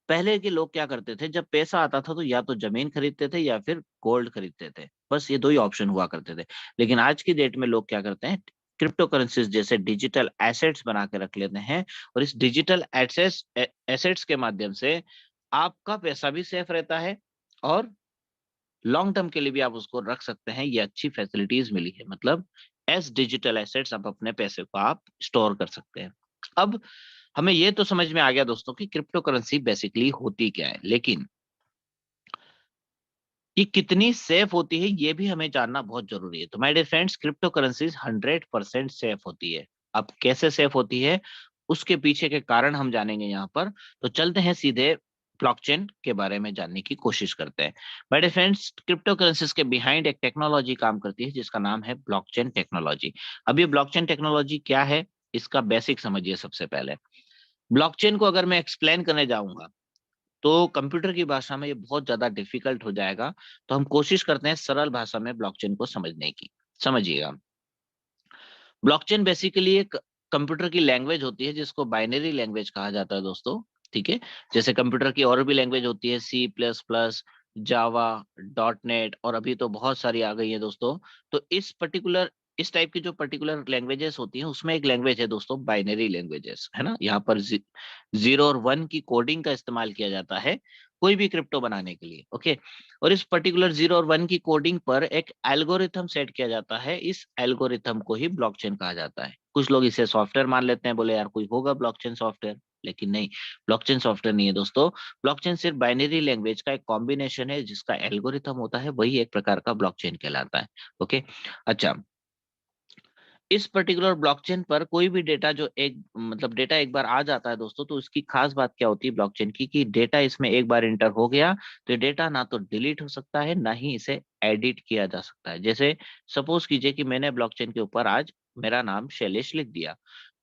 पहले के लोग क्या करते थे, जब पैसा आता था तो या तो जमीन खरीदते थे या फिर गोल्ड खरीदते थे। बस ये दो ही ऑप्शन हुआ करते थे। लेकिन आज की डेट में लोग क्या करते हैं, क्रिप्टो करेंसीज जैसे डिजिटल एसेट्स बना के रख लेते हैं। और इस डिजिटल एसेट्स के माध्यम से आपका पैसा भी सेफ रहता है, और लॉन्ग टर्म के लिए भी आप उसको रख सकते हैं। ये अच्छी फैसिलिटीज मिली है, मतलब एज डिजिटल एसेट्स आप अपने पैसे को आप स्टोर कर सकते हैं। अब हमें ये तो समझ में आ गया दोस्तों कि क्रिप्टो करेंसी बेसिकली होती क्या है, लेकिन ये कितनी सेफ होती है ये भी हमें जानना बहुत जरूरी है। तो my dear friends, cryptocurrencies 100% safe होती है। अब कैसे सेफ होती है, उसके पीछे के कारण हम जानेंगे यहाँ पर। तो चलते हैं सीधे ब्लॉकचेन के बारे में जानने की कोशिश करते हैं। My dear friends, cryptocurrencies के बिहाइंड एक टेक्नोलॉजी काम करती है जिसका नाम है ब्लॉकचेन टेक्नोलॉजी। अब ये ब्लॉकचेन टेक्नोलॉजी क्या है, इसका बेसिक समझिए सबसे पहले। ब्लॉकचेन को अगर मैं एक्सप्लेन करने जाऊंगा तो कंप्यूटर की भाषा में ये बहुत ज्यादा डिफिकल्ट हो जाएगा। तो हम कोशिश करते हैं सरल भाषा में ब्लॉकचेन को समझने की। समझिएगा, ब्लॉकचेन बेसिकली एक कंप्यूटर की लैंग्वेज होती है जिसको बाइनरी लैंग्वेज कहा जाता है दोस्तों। ठीक है। जैसे कंप्यूटर की और भी लैंग्वेज होती है, C++, जावा, .NET, और अभी तो बहुत सारी आ गई है दोस्तों। तो इस टाइप की जो पर्टिकुलर लैंग्वेजेस होती हैं उसमें एक लैंग्वेज है दोस्तों बाइनरी लैंग्वेजेस, है ना। यहाँ पर 0 और 1 की कोडिंग का इस्तेमाल किया जाता है कोई भी क्रिप्टो बनाने के लिए। ओके। और इस पर्टिकुलर 0 और 1 की कोडिंग पर एक एल्गोरिथम सेट किया जाता है। इस एल्गोरिथम को ही ब्लॉकचेन कहा जाता है। कुछ लोग इसे सॉफ्टवेयर मान लेते हैं, बोले यार कोई होगा ब्लॉकचेन सॉफ्टवेयर, लेकिन नहीं, ब्लॉकचेन सॉफ्टवेयर नहीं है दोस्तों। ब्लॉकचेन सिर्फ बाइनरी लैंग्वेज का एक कॉम्बिनेशन है जिसका एल्गोरिथम होता है, वही एक प्रकार का ब्लॉकचेन कहलाता है। ओके। अच्छा, इस पर्टिकुलर ब्लॉकचेन पर कोई भी डेटा जो एक मतलब डेटा एक बार आ जाता है दोस्तों, तो उसकी खास बात क्या होती है ब्लॉकचेन की, कि डेटा इसमें एक बार इंटर हो गया तो ये डेटा ना तो डिलीट हो सकता है ना ही इसे एडिट किया जा सकता है। जैसे सपोज कीजिए कि मैंने ब्लॉकचेन के ऊपर आज मेरा नाम शैलेश लिख दिया,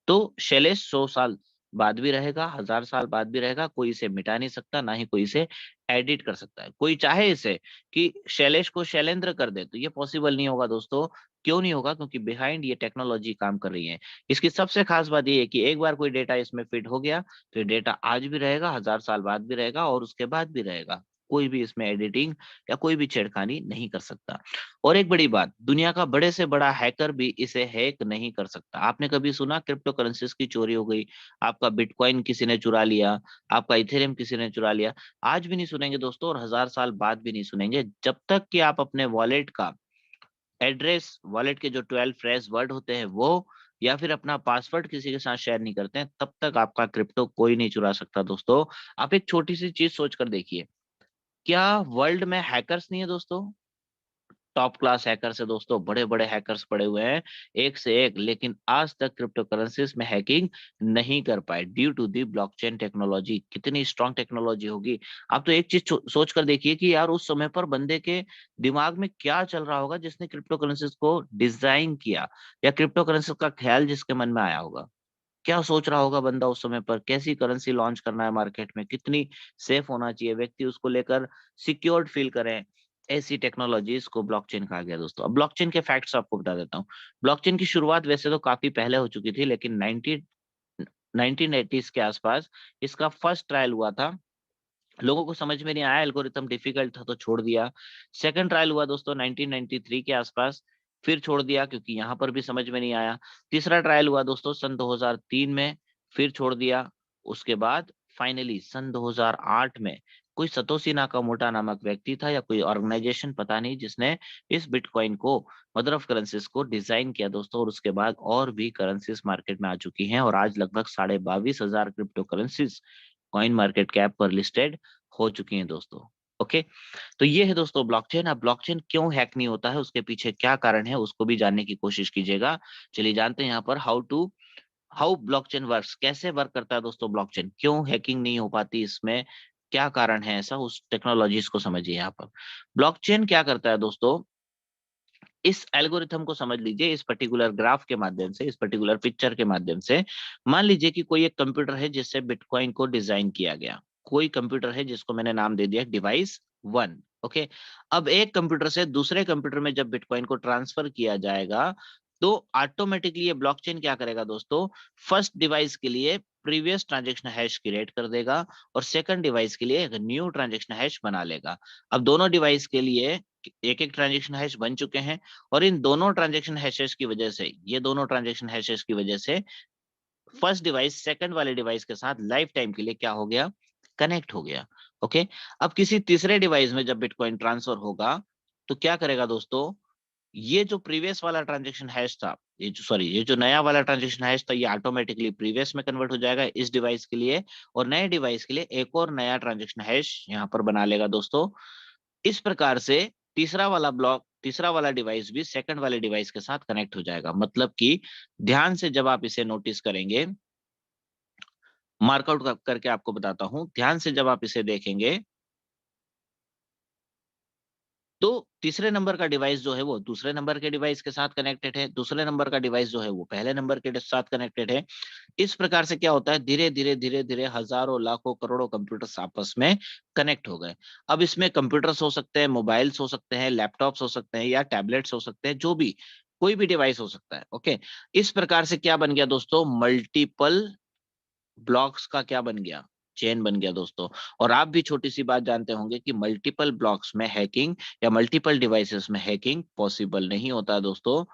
तो शैलेश 100 साल बाद भी रहेगा, 1000 साल बाद भी रहेगा। कोई इसे मिटा नहीं सकता, ना ही कोई इसे एडिट कर सकता है। कोई चाहे इसे कि शैलेश को शैलेंद्र कर दे तो ये पॉसिबल नहीं होगा दोस्तों। क्यों नहीं होगा? क्योंकि बिहाइंड ये टेक्नोलॉजी काम कर रही है। इसकी सबसे खास बात ये है कि एक बार कोई डेटा इसमें फिट हो गया तो ये डेटा आज भी रहेगा, 1000 साल बाद भी रहेगा, और उसके बाद भी रहेगा। कोई भी इसमें एडिटिंग या कोई भी छेड़खानी नहीं कर सकता। और एक बड़ी बात, दुनिया का बड़े से बड़ा हैकर भी इसे हैक नहीं कर सकता। आपने कभी सुना क्रिप्टो करेंसीज की चोरी हो गई, आपका बिटकॉइन किसी ने चुरा लिया, आपका इथेरियम किसी ने चुरा लिया? आज भी नहीं सुनेंगे दोस्तों, और 1000 साल बाद भी नहीं सुनेंगे, जब तक कि आप अपने वॉलेट का एड्रेस, वॉलेट के जो 12 फ्रेश वर्ड होते हैं वो, या फिर अपना पासवर्ड किसी के साथ शेयर नहीं करते हैं, तब तक आपका क्रिप्टो कोई नहीं चुरा सकता दोस्तों। आप एक छोटी सी चीज सोच कर देखिए, क्या वर्ल्ड में हैकर्स नहीं है दोस्तों? टॉप क्लास हैकर्स है दोस्तों, बड़े बड़े हैकर्स पड़े हुए हैं एक से एक, लेकिन आज तक क्रिप्टो करेंसीज में हैकिंग नहीं कर पाए due to the blockchain technology. कितनी स्ट्रांग टेक्नोलॉजी होगी। आप तो एक चीज सोच कर देखिए कि यार उस समय पर बंदे के दिमाग में क्या चल रहा होगा जिसने क्रिप्टो करेंसीज को डिजाइन किया, या क्रिप्टो करेंसीज का ख्याल जिसके मन में आया होगा। क्या सोच रहा होगा बंदा उस समय पर, कैसी करेंसी लॉन्च करना है मार्केट में, कितनी सेफ होना चाहिए, व्यक्ति उसको लेकर सिक्योर्ड फील करें, ऐसी टेक्नोलॉजीज को ब्लॉकचेन कहा गया दोस्तों। अब ब्लॉकचेन के फैक्ट्स आपको बता देता हूँ। ब्लॉकचेन की शुरुआत वैसे तो काफी पहले हो चुकी थी, लेकिन 1980s के आसपास इसका फर्स्ट ट्रायल हुआ था। लोगों को समझ में नहीं आया, एल्गोरिथम डिफिकल्ट था तो छोड़ दिया। सेकंड ट्रायल हुआ दोस्तों 1993 के आसपास, फिर छोड़ दिया क्योंकि यहाँ पर भी समझ में नहीं आया। तीसरा ट्रायल हुआ दोस्तों सन 2003 में, फिर छोड़ दिया। उसके बाद फाइनली सन 2008 में कोई सतोशी नाकामोटा नामक व्यक्ति था या कोई ऑर्गेनाइजेशन पता नहीं, जिसने इस बिटकॉइन को, मदर ऑफ करेंसीज को डिजाइन किया दोस्तों। और उसके बाद और भी करेंसीज मार्केट में आ चुकी हैं और आज लगभग 22,500 crypto currencies coin market cap पर लिस्टेड हो चुकी हैं दोस्तों। ओके, तो ये है दोस्तों ब्लॉकचेन। अब ब्लॉकचेन क्यों हैक नहीं होता है, उसके पीछे क्या कारण है, उसको भी जानने की कोशिश कीजिएगा। चलिए जानते हैं यहाँ पर हाउ ब्लॉकचेन वर्क्स, कैसे वर्क करता है दोस्तों ब्लॉकचेन, क्यों हैकिंग नहीं हो पाती इसमें, क्या कारण है ऐसा, उस टेक्नोलॉजीज को समझिए। यहाँ पर ब्लॉकचेन क्या करता है दोस्तों, इस एल्गोरिथम को समझ लीजिए, इस पर्टिकुलर ग्राफ के माध्यम से, इस पर्टिकुलर पिक्चर के माध्यम से। मान लीजिए कि कोई एक कंप्यूटर है जिससे बिटकॉइन को डिजाइन किया गया, कोई कंप्यूटर है जिसको मैंने नाम दे दिया डिवाइस 1। ओके, अब एक कंप्यूटर से दूसरे कंप्यूटर में जब बिटकॉइन को ट्रांसफर किया जाएगा तो ऑटोमेटिकली ये ब्लॉकचेन क्या करेगा दोस्तों, फर्स्ट डिवाइस के लिए प्रीवियस ट्रांजेक्शन हैश क्रिएट कर देगा और सेकंड डिवाइस के लिए एक न्यू ट्रांजेक्शन हैश बना लेगा। अब दोनों डिवाइस के लिए एक एक ट्रांजेक्शन हैश बन चुके हैं और इन दोनों ट्रांजेक्शन हैशेस की वजह से, ये दोनों ट्रांजेक्शन हैशेस की वजह से फर्स्ट डिवाइस सेकंड वाले डिवाइस के साथ लाइफ टाइम के लिए क्या हो गया, कनेक्ट हो गया। ओके, अब किसी तीसरे डिवाइस में जब बिटकॉइन ट्रांसफर होगा तो क्या करेगा दोस्तों, ये जो प्रीवियस वाला ट्रांजेक्शन हैश था, ये जो नया वाला ट्रांजेक्शन हैश था, ये ऑटोमेटिकली प्रीवियस में कन्वर्ट हो जाएगा इस डिवाइस के लिए, और नए डिवाइस के लिए एक और नया ट्रांजेक्शन हैश यहाँ पर बना लेगा दोस्तों। इस प्रकार से तीसरा वाला डिवाइस भी सेकंड वाले डिवाइस के साथ कनेक्ट हो जाएगा। मतलब कि ध्यान से जब आप इसे नोटिस करेंगे, मार्कआउट करके आपको बताता हूं, ध्यान से जब आप इसे देखेंगे तो तीसरे नंबर का डिवाइस जो है वो दूसरे नंबर के डिवाइस के साथ कनेक्टेड है, दूसरे नंबर का डिवाइस जो है वो पहले नंबर के साथ कनेक्टेड है। इस प्रकार से क्या होता है, धीरे धीरे हजारों लाखों करोड़ों कंप्यूटर्स आपस में कनेक्ट हो गए। अब इसमें कंप्यूटर्स हो सकते हैं, मोबाइल्स हो सकते हैं, लैपटॉप्स हो सकते हैं या टैबलेट्स हो सकते हैं, जो भी कोई भी डिवाइस हो सकता है। ओके, इस प्रकार से क्या बन गया दोस्तों, मल्टीपल ब्लॉक्स का क्या बन गया, चेन बन गया दोस्तों। और आप भी छोटी सी बात जानते होंगे कि मल्टीपल ब्लॉक्स में हैकिंग या मल्टीपल डिवाइसेस में हैकिंग पॉसिबल नहीं होता है दोस्तों।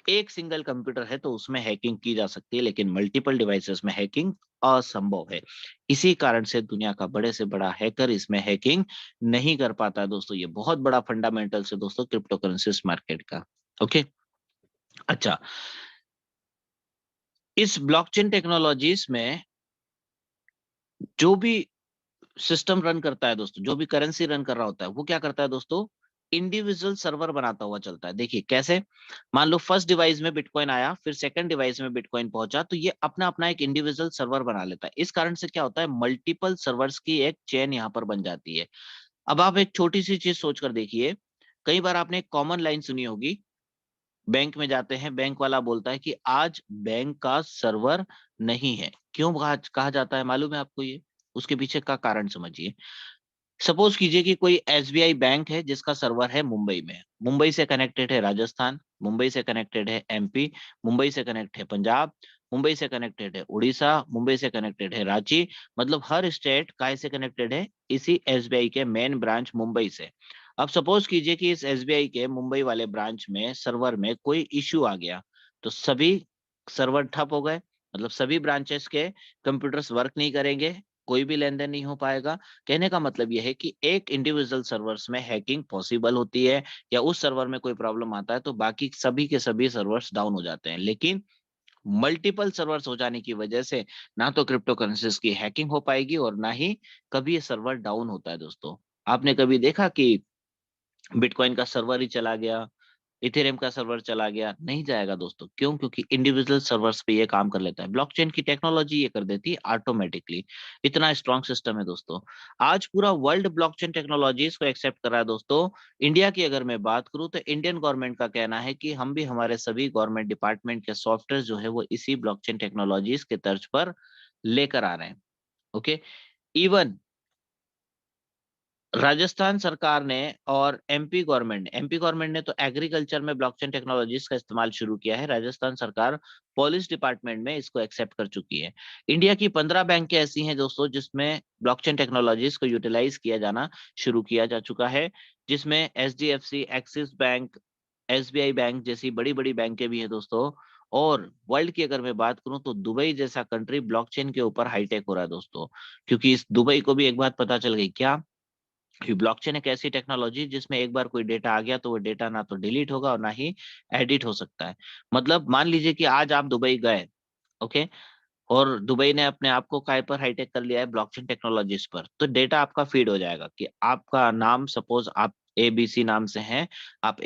एक सिंगल कंप्यूटर है तो उसमें हैकिंग की जा सकती है, लेकिन मल्टीपल डिवाइसेस में हैकिंग असंभव है। इसी कारण से दुनिया का बड़े से बड़ा हैकर इसमें हैकिंग नहीं कर पाता है दोस्तों। ये बहुत बड़ा फंडामेंटल है दोस्तों क्रिप्टो करेंसीज मार्केट का। ओके, अच्छा, इस ब्लॉकचेन टेक्नोलॉजीज में जो भी सिस्टम रन करता है दोस्तों, जो भी करेंसी रन कर रहा होता है वो क्या करता है दोस्तों, इंडिविजुअल सर्वर बनाता हुआ चलता है। देखिए कैसे, मान लो फर्स्ट डिवाइस में बिटकॉइन आया, फिर सेकंड डिवाइस में बिटकॉइन पहुंचा, तो ये अपना अपना एक इंडिविजुअल सर्वर बना लेता है। इस कारण से क्या होता है, मल्टीपल सर्वर्स की एक चेन यहाँ पर बन जाती है। अब आप एक छोटी सी चीज सोचकर देखिए, कई बार आपने एक कॉमन लाइन सुनी होगी, बैंक में जाते हैं, बैंक वाला बोलता है कि आज बैंक का सर्वर नहीं है। क्यों कहा जाता है मालूम है आपको ये, उसके पीछे का कारण समझिए। सपोज कीजिए कि कोई एसबीआई बैंक है जिसका सर्वर है मुंबई में, मुंबई से कनेक्टेड है राजस्थान, मुंबई से कनेक्टेड है एमपी, मुंबई से कनेक्ट है पंजाब, मुंबई से कनेक्टेड है उड़ीसा, मुंबई से कनेक्टेड है रांची। मतलब हर स्टेट काय से कनेक्टेड है, इसी एसबीआई के मेन ब्रांच मुंबई से। अब सपोज कीजिए कि इस एसबीआई के मुंबई वाले ब्रांच में सर्वर में कोई इश्यू आ गया, तो सभी सर्वर ठप हो गए, मतलब सभी ब्रांचेस के कंप्यूटर्स वर्क नहीं करेंगे, कोई भी लेन देन नहीं हो पाएगा। कहने का मतलब यह है कि एक इंडिविजुअल सर्वर्स में हैकिंग पॉसिबल होती है, या उस सर्वर में कोई प्रॉब्लम आता है तो बाकी सभी के सभी सर्वर्स डाउन हो जाते हैं। लेकिन मल्टीपल सर्वर्स हो जाने की वजह से ना तो क्रिप्टो करेंसीज की हैकिंग हो पाएगी और ना ही कभी ये सर्वर डाउन होता है दोस्तों। आपने कभी देखा कि बिटकॉइन का सर्वर ही चला गया, इथेरियम का सर्वर चला गया, नहीं जाएगा दोस्तों। क्यों? क्योंकि इंडिविजुअल सर्वर्स पे ये काम कर लेता है, ब्लॉकचेन की टेक्नोलॉजी ये कर देती है ऑटोमेटिकली। इतना स्ट्रॉन्ग सिस्टम है दोस्तों। आज पूरा वर्ल्ड ब्लॉकचेन टेक्नोलॉजीज को एक्सेप्ट कर रहा है दोस्तों। इंडिया की अगर मैं बात करूं तो इंडियन गवर्नमेंट का कहना है कि हम भी हमारे सभी गवर्नमेंट डिपार्टमेंट के सॉफ्टवेयर जो है वो इसी ब्लॉकचेन टेक्नोलॉजीज के तर्ज पर लेकर आ रहे हैं। ओके, इवन राजस्थान सरकार ने और एमपी गवर्नमेंट ने तो एग्रीकल्चर में ब्लॉकचेन टेक्नोलॉजीज का इस्तेमाल शुरू किया है। राजस्थान सरकार पुलिस डिपार्टमेंट में इसको एक्सेप्ट कर चुकी है। इंडिया की 15 बैंकें ऐसी हैं दोस्तों जिसमें ब्लॉकचेन टेक्नोलॉजीज को यूटिलाइज किया जाना शुरू किया जा चुका है, जिसमें HDFC, axis bank, SBI bank जैसी बड़ी बड़ी बैंकें भी हैं दोस्तों। और वर्ल्ड की अगर मैं बात करूं तो दुबई जैसा कंट्री ब्लॉकचेन के ऊपर हाईटेक हो रहा है दोस्तों, क्योंकि इस दुबई को भी एक बात पता चल गई। क्या? कि ब्लॉकचेन एक ऐसी टेक्नोलॉजी जिसमें एक बार कोई डेटा आ गया तो वो डेटा ना तो डिलीट होगा और ना ही एडिट हो सकता है। मतलब मान लीजिए कि आज आप दुबई गए, ओके, और दुबई ने अपने आप को काय पर हाईटेक कर लिया है ब्लॉकचेन टेक्नोलॉजीज पर, तो डेटा आपका फीड हो जाएगा कि आपका नाम, सपोज आप एबीसी नाम से हैं, आप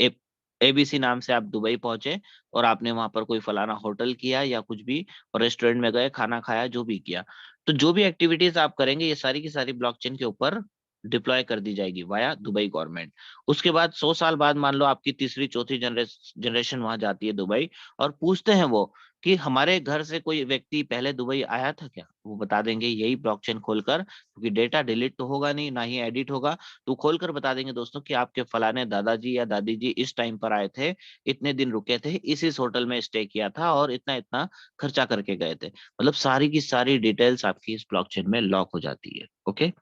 एबीसी नाम से आप दुबई पहुंचे और आपने वहां पर कोई फलाना होटल किया या कुछ भी, और रेस्टोरेंट में गए, खाना खाया, जो भी किया, तो जो भी एक्टिविटीज आप करेंगे ये सारी की सारी ब्लॉकचेन के ऊपर डिप्लॉय कर दी जाएगी वाया दुबई गवर्नमेंट। उसके बाद 100 साल बाद मान लो आपकी तीसरी चौथी जनरेशन वहां जाती है दुबई, और पूछते हैं वो कि हमारे घर से कोई व्यक्ति पहले दुबई आया था क्या, वो बता देंगे यही ब्लॉकचेन खोलकर, क्योंकि डेटा डिलीट तो होगा नहीं, ना ही एडिट होगा, तो खोलकर बता देंगे दोस्तों कि आपके फलाने दादाजी या दादी जी इस टाइम पर आए थे, इतने दिन रुके थे, इस होटल में स्टे किया था और इतना इतना खर्चा करके गए थे। मतलब सारी की सारी डिटेल्स आपकी इस ब्लॉकचेन में लॉक हो जाती है। ओके,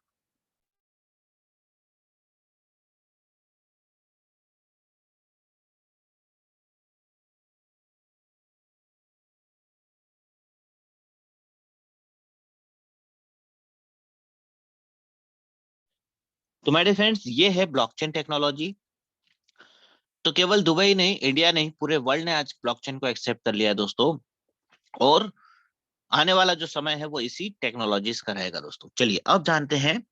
तो मेरे फ्रेंड्स ये है ब्लॉकचेन टेक्नोलॉजी। तो केवल दुबई नहीं, इंडिया नहीं, पूरे वर्ल्ड ने आज ब्लॉकचेन को एक्सेप्ट कर लिया है दोस्तों। और आने वाला जो समय है वो इसी टेक्नोलॉजीज का रहेगा दोस्तों। चलिए अब जानते हैं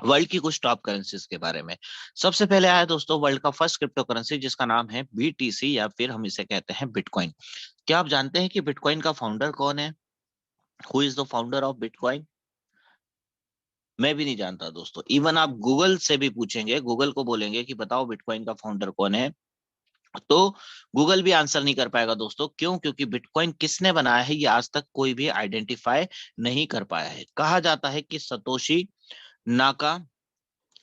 वर्ल्ड की कुछ टॉप करेंसीज के बारे में। सबसे पहले आया दोस्तों वर्ल्ड का फर्स्ट क्रिप्टो करेंसी जिसका नाम है बीटीसी, या फिर हम इसे कहते हैं बिटकॉइन। क्या आप जानते हैं कि बिटकॉइन का फाउंडर कौन है? Who is the founder of bitcoin? मैं भी नहीं जानता दोस्तों। इवन आप गूगल से भी पूछेंगे, गूगल को बोलेंगे कि बताओ बिटकॉइन का फाउंडर कौन है, तो गूगल भी आंसर नहीं कर पाएगा दोस्तों। क्यों? क्योंकि बिटकॉइन किसने बनाया है ये आज तक कोई भी आइडेंटिफाई नहीं कर पाया है। कहा जाता है कि सतोशी नाका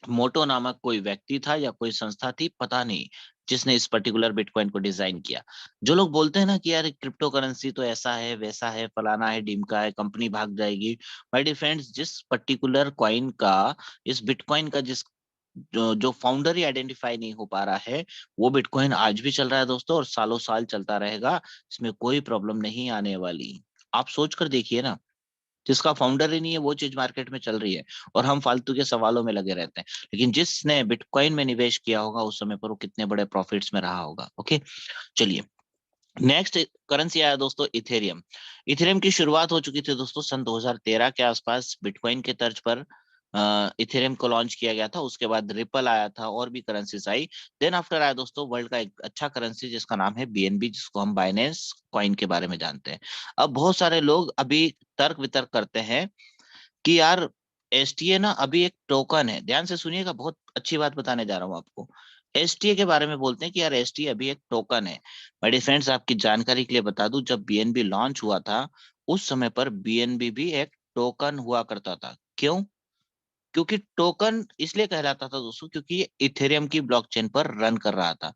मोटो नामक कोई व्यक्ति था या कोई संस्था थी, पता नहीं, जिसने इस पर्टिकुलर बिटकॉइन को डिजाइन किया। जो लोग बोलते हैं ना कि यार क्रिप्टो करेंसी तो ऐसा है, वैसा है, फलाना है, ढिमका है, कंपनी भाग जाएगी, माय डियर फ्रेंड्स, जिस पर्टिकुलर कॉइन का, इस बिटकॉइन का जिस जो फाउंडर ही आइडेंटिफाई नहीं हो पा रहा है, वो बिटकॉइन आज भी चल रहा है दोस्तों, और सालों साल चलता रहेगा। इसमें कोई प्रॉब्लम नहीं आने वाली। आप सोच कर देखिए ना, जिसका फाउंडर ही नहीं है वो चीज मार्केट में चल रही है, और हम फालतू के सवालों में लगे रहते हैं। लेकिन जिसने बिटकॉइन में निवेश किया होगा उस समय पर वो कितने बड़े प्रॉफिट्स में रहा होगा। ओके, चलिए नेक्स्ट करेंसी आया दोस्तों इथेरियम। इथेरियम की शुरुआत हो चुकी थी दोस्तों सन 2013 के आसपास, बिटकॉइन के तर्ज पर इथेरियम को लॉन्च किया गया था। उसके बाद रिपल आया था और भी करेंसीज आई। देन आफ्टर आया दोस्तों वर्ल्ड का एक अच्छा करेंसी जिसका नाम है बीएनबी, जिसको हम बाइनेंस कॉइन के बारे में जानते हैं। अब बहुत सारे लोग अभी तर्क वितर्क करते हैं कि यार एसटीए ना अभी एक टोकन है। ध्यान से सुनिएगा, बहुत अच्छी बात बताने जा रहा हूँ आपको। एसटीए के बारे में बोलते हैं कि यार एसटीए अभी एक टोकन है। मेरे फ्रेंड्स आपकी जानकारी के लिए बता दूं, जब बीएनबी लॉन्च हुआ था उस समय पर बीएनबी भी एक टोकन हुआ करता था। क्यों? क्योंकि टोकन इसलिए कहलाता था दोस्तों क्योंकि ये इथेरियम की ब्लॉकचेन पर रन कर रहा था।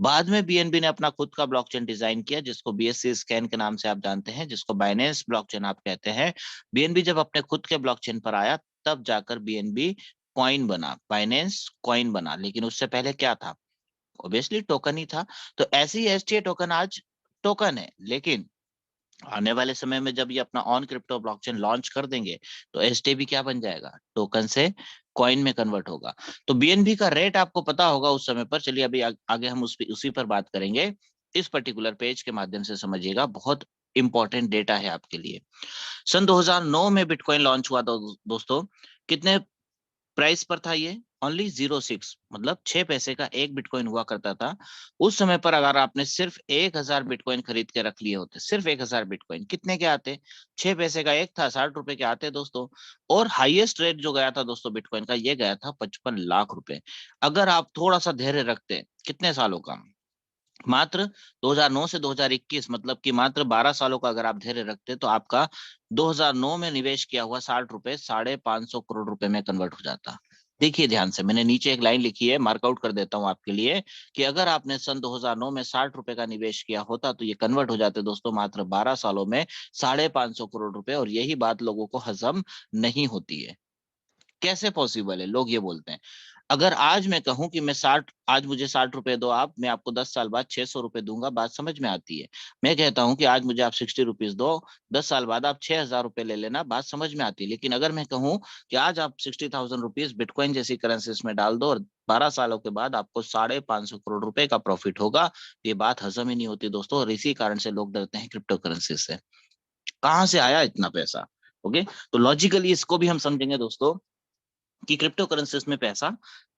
बाद में बीएनबी ने अपना खुद का ब्लॉकचेन डिजाइन किया जिसको बीएससी स्कैन के नाम से आप जानते हैं, जिसको बाइनेंस ब्लॉकचेन आप कहते हैं। बीएनबी जब अपने खुद के ब्लॉकचेन पर आया तब जाकर बीएनबी कॉइन बना, बाइनेंस कॉइन बना। लेकिन उससे पहले क्या था? ऑब्वियसली टोकन ही था। तो ऐसे ही एसटीए टोकन आज टोकन है, लेकिन आने वाले समय में जब ये अपना ऑन क्रिप्टो ब्लॉकचेन लॉन्च कर देंगे तो एसटीबी क्या बन जाएगा? टोकन से कॉइन में कन्वर्ट होगा। तो बीएनबी का रेट आपको पता होगा उस समय पर। चलिए अभी आगे हम उसी पर बात करेंगे। इस पर्टिकुलर पेज के माध्यम से समझिएगा, बहुत इंपॉर्टेंट डेटा है आपके लिए। सन 2009 में बिटकॉइन लॉन्च हुआ था दोस्तों। कितने प्राइस पर था ये ओनली 0.6, मतलब 6 पैसे का एक बिटकॉइन हुआ करता था। उस समय पर अगर आपने सिर्फ 1000 बिटकॉइन खरीद के रख लिए होते, सिर्फ 1000 बिटकॉइन, कितने के आते? 6 पैसे का एक था, 60 रुपए के आते दोस्तों। और हाईएस्ट रेट जो गया था दोस्तों बिटकॉइन का, ये गया था 55 लाख रुपए। अगर आप थोड़ा सा धैर्य रखते, कितने सालों का, मात्र 2009 से 2021, मतलब कि मात्र 12 सालों का अगर आप धैर्य रखते तो आपका 2009 में निवेश किया हुआ 60 रुपए 550 करोड़ रुपए में कन्वर्ट हो जाता। देखिए ध्यान से, मैंने नीचे एक लाइन लिखी है, मार्कआउट कर देता हूं आपके लिए, कि अगर आपने सन 2009 में 60 रुपए का निवेश किया होता तो ये कन्वर्ट हो जाते दोस्तों मात्र 12 सालों में 550 करोड़ रुपए। और यही बात लोगों को हजम नहीं होती है। कैसे पॉसिबल है? लोग ये बोलते हैं, अगर आज मैं कहूं कि मैं 60, आज मुझे 60 रुपए दो आप, मैं आपको 10 साल बाद 600 रुपए दूंगा, बात समझ में आती है। मैं कहता हूं कि आज मुझे आप 60 रुपीज दो, 10 साल बाद आप 6000 रुपए ले लेना, बात समझ में आती है। लेकिन अगर मैं कहूं कि आज आप 60,000 रुपीज बिटकॉइन जैसी करेंसीज में डाल दो और 12 सालों के बाद आपको 550 करोड़ रुपए का प्रॉफिट होगा, ये बात हजम ही नहीं होती दोस्तों। और इसी कारण से लोग डरते हैं क्रिप्टो करेंसी से। कहाँ से आया इतना पैसा? ओके, तो लॉजिकली इसको भी हम समझेंगे दोस्तों कि क्रिप्टो करेंसीज में पैसा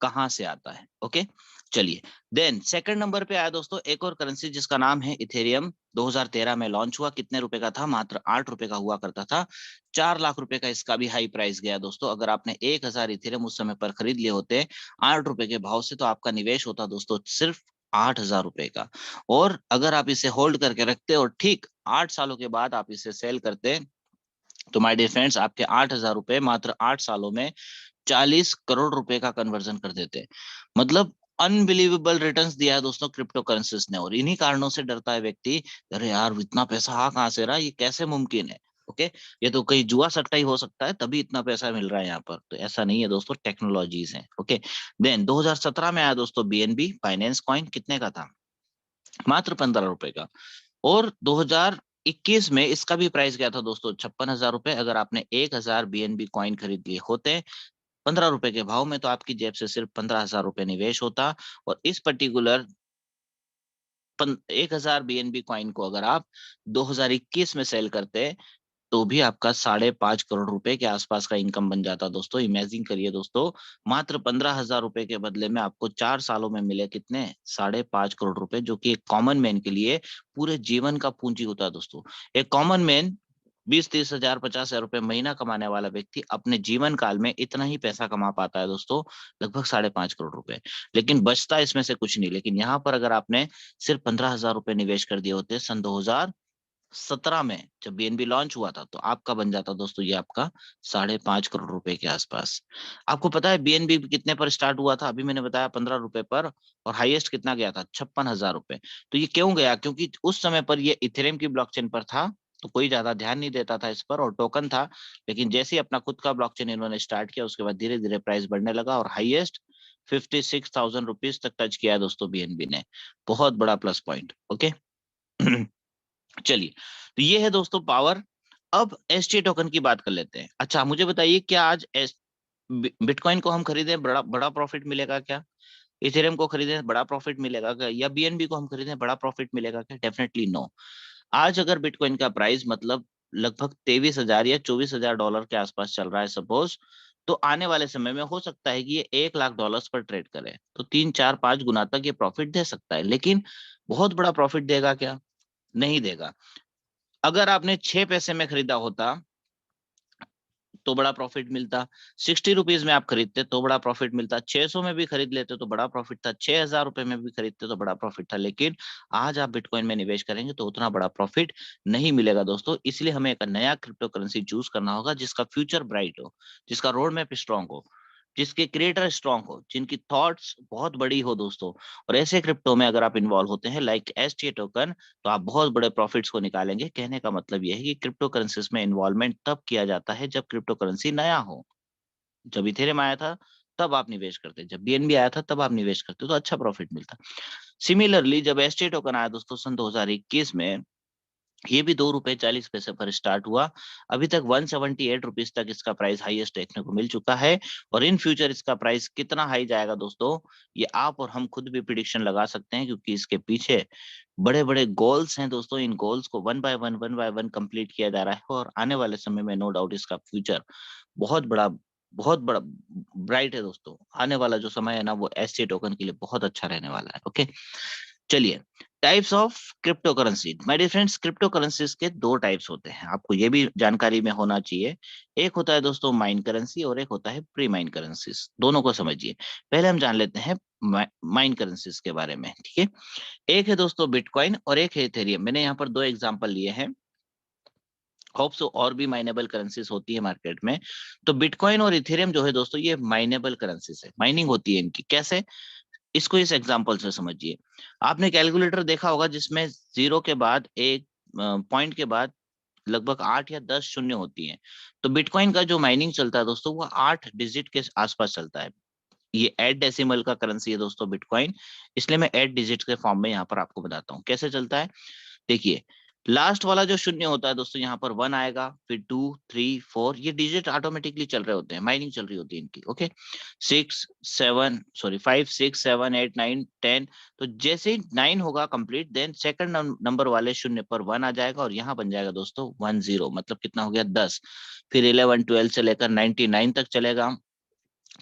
कहां से आता है। ओके, चलिए। देन सेकंड नंबर पे आया दोस्तों एक और करेंसी जिसका नाम है इथेरियम। 2013 में लॉन्च हुआ, कितने रुपए का था? मात्र 8 रुपए का हुआ करता था। 4 लाख रुपए का इसका भी हाई प्राइस गया दोस्तों। अगर आपने 1000 इथेरियम उस समय पर खरीद लिए होते 8 रुपए के भाव से, तो आपका निवेश होता दोस्तों सिर्फ 8000 रुपए का। और अगर आप इसे होल्ड करके रखते और ठीक 8 सालों के बाद आप इसे सेल करते, तो माय डियर फ्रेंड्स, आपके 8000 रुपए मात्र 8 सालों में 40 करोड़ रुपए का कन्वर्जन कर देते हैं। मतलब अनबिलीवेबल रिटर्न्स दिया है दोस्तों क्रिप्टो करेंसीज ने। और इन्हीं कारणों से डरता है व्यक्ति, अरे यार इतना पैसा आ कहां से रहा, ये कैसे मुमकिन है? ओके, ये तो कहीं जुआ सट्टा ही हो सकता है, तभी इतना पैसा मिल रहा है यहाँ पर। तो ऐसा नहीं है दोस्तों, टेक्नोलॉजीज हैं। ओके, देन 2017 में आया दोस्तों बीएनबी फाइनेंस कॉइन, कितने का था? मात्र 15 रुपए का। और 2021 में इसका भी प्राइस गया था दोस्तों 56,000 रुपए। अगर आपने 1000 बीएनबी कॉइन खरीद लिए होते 15 रुपए के भाव में, तो आपकी जेब से सिर्फ 15,000 रुपए निवेश होता। और इस पर्टिकुलर 1000 बीएनबी कॉइन को अगर आप 2021 में सेल करते, तो भी आपका 5.5 करोड़ रुपए के आसपास का इनकम बन जाता दोस्तों। इमेजिन करिए दोस्तों, मात्र 15,000 रुपए के बदले में आपको 4 सालों में मिले कितने? 5.5 करोड़ रुपए, जो कि एक कॉमन मैन के लिए पूरे जीवन का पूंजी होता है दोस्तों। एक कॉमन मैन 20-30 हजार 50 हजार रुपए महीना कमाने वाला व्यक्ति अपने जीवन काल में इतना ही पैसा कमा पाता है दोस्तों, लगभग 5.5 करोड़ रुपए। लेकिन बचता इसमें से कुछ नहीं। लेकिन यहाँ पर अगर आपने सिर्फ 15,000 रुपए निवेश कर दिए होते सन 2017 में, जब बीएनबी लॉन्च हुआ था, तो आपका बन जाता दोस्तों ये आपका 5.5 करोड़ रुपए के आसपास। आपको पता है बीएनबी कितने पर स्टार्ट हुआ था? अभी मैंने बताया 15 रुपए पर, और हाईएस्ट कितना गया था? 56,000 रुपए। तो ये क्यों गया? क्योंकि उस समय पर ये इथेरियम की ब्लॉकचेन पर था, तो कोई ज्यादा ध्यान नहीं देता था इस पर, और टोकन था। लेकिन जैसे ही अपना खुद का ब्लॉकचेन इन्होंने स्टार्ट किया, उसके बाद धीरे धीरे प्राइस बढ़ने लगा और हाईएस्ट 56,000 रुपीज तक टच किया दोस्तों बीएनबी ने। बहुत बड़ा प्लस पॉइंट। ओके चलिए, तो ये है दोस्तों पावर। अब एसटी टोकन की बात कर लेते हैं। अच्छा, मुझे बताइए, क्या आज बिटकॉइन को हम खरीदें बड़ा बड़ा प्रॉफिट मिलेगा क्या? इथेरियम को खरीदें बड़ा प्रॉफिट मिलेगा क्या? या बीएनबी को हम खरीदें बड़ा प्रॉफिट मिलेगा क्या? Definitely no. आज अगर बिटकॉइन का प्राइस मतलब लगभग 23,000 या 24,000 डॉलर के आसपास चल रहा है सपोज, तो आने वाले समय में हो सकता है कि ये 1 लाख डॉलर पर ट्रेड करे, तो 3 4 5 गुना तक ये प्रॉफिट दे सकता है। लेकिन बहुत बड़ा प्रॉफिट देगा क्या? नहीं देगा। अगर आपने 6 पैसे में खरीदा होता तो बड़ा प्रॉफिट मिलता, 60 रुपीज में आप खरीदते तो बड़ा प्रॉफिट मिलता, 600 में भी खरीद लेते तो बड़ा प्रॉफिट था, 6,000 रुपए में भी खरीदते तो बड़ा प्रॉफिट था। लेकिन आज आप बिटकॉइन में निवेश करेंगे तो उतना बड़ा प्रॉफिट नहीं मिलेगा दोस्तों। इसलिए हमें एक नया क्रिप्टो करेंसी चूज करना होगा जिसका फ्यूचर ब्राइट हो, जिसका रोड मैप स्ट्रांग हो, जिसके क्रिएटर स्ट्रांग हो, जिनकी थॉट्स बहुत बड़ी हो दोस्तों। और ऐसे क्रिप्टो में अगर आप इन्वॉल्व होते हैं लाइक एसटीए टोकन, तो आप बहुत बड़े प्रॉफिट्स को निकालेंगे। कहने का मतलब यह है कि क्रिप्टो करेंसीज में इन्वॉल्वमेंट तब किया जाता है जब क्रिप्टो करेंसी नया हो। जब इथेरियम आया था तब आप निवेश करते, जब बीएनबी आया था तब आप निवेश करते, तो अच्छा प्रॉफिट मिलता। सिमिलरली जब एसटी टोकन आया दोस्तों सन 2021 में, ये भी 2 रुपए 40 पैसे पर स्टार्ट हुआ। अभी तक 178 रुपीज तक इसका प्राइस हाईएस्ट देखने को मिल चुका है। और इन फ्यूचर इसका प्राइस कितना हाई जाएगा दोस्तों, ये आप और हम खुद भी प्रिडिक्शन लगा सकते हैं, क्योंकि इसके पीछे बड़े बड़े गोल्स हैं दोस्तों। इन गोल्स को वन बाय वन कंप्लीट किया जा रहा है, और आने वाले समय में नो डाउट इसका फ्यूचर बहुत बड़ा बहुत बड़ा ब्राइट है दोस्तों। आने वाला जो समय है ना वो एससी टोकन के लिए बहुत अच्छा रहने वाला है। ओके, चलिए, types of cryptocurrency. My dear friends, cryptocurrencies के दो टाइप्स होते हैं, आपको ये भी जानकारी में होना चाहिए। एक होता है दोस्तों माइन करेंसी और एक होता है प्री माइन करेंसीज। दोनों को समझिए। पहले हम जान लेते हैं माइन करेंसीज के बारे में, ठीक है। एक है दोस्तों बिटकॉइन और एक है इथेरियम। मैंने यहाँ पर दो एग्जांपल लिए हैं। होप सो और भी माइनेबल करेंसीज होती है मार्केट में। तो बिटकॉइन और इथेरियम जो है दोस्तों, ये माइनेबल करेंसीज है, माइनिंग होती है इनकी। कैसे, इसको इस एग्जांपल से समझिए। आपने कैलकुलेटर देखा होगा जिसमें जीरो के बाद एक पॉइंट के बाद लगभग 8 या 10 शून्य होती हैं। तो बिटकॉइन का जो माइनिंग चलता है दोस्तों, वो 8 डिजिट के आसपास चलता है। ये 8 डेसिमल का करेंसी है दोस्तों बिटकॉइन। इसलिए मैं 8 डिजिट के फॉर्म में यहाँ पर आपको बताता हूँ कैसे चलता है। देखिए, लास्ट वाला जो शून्य होता है दोस्तों, यहाँ पर 1 आएगा, फिर 2 3 4, ये डिजिट ऑटोमेटिकली चल रहे होते हैं, माइनिंग चल रही होती है इनकी। ओके, 5 6 7 8 9 10। तो जैसे ही 9 होगा कंप्लीट, देन सेकंड नंबर वाले शून्य पर 1 आ जाएगा और यहाँ बन जाएगा दोस्तों 10, मतलब कितना हो गया 10। फिर 11 12 से लेकर 99 तक चलेगा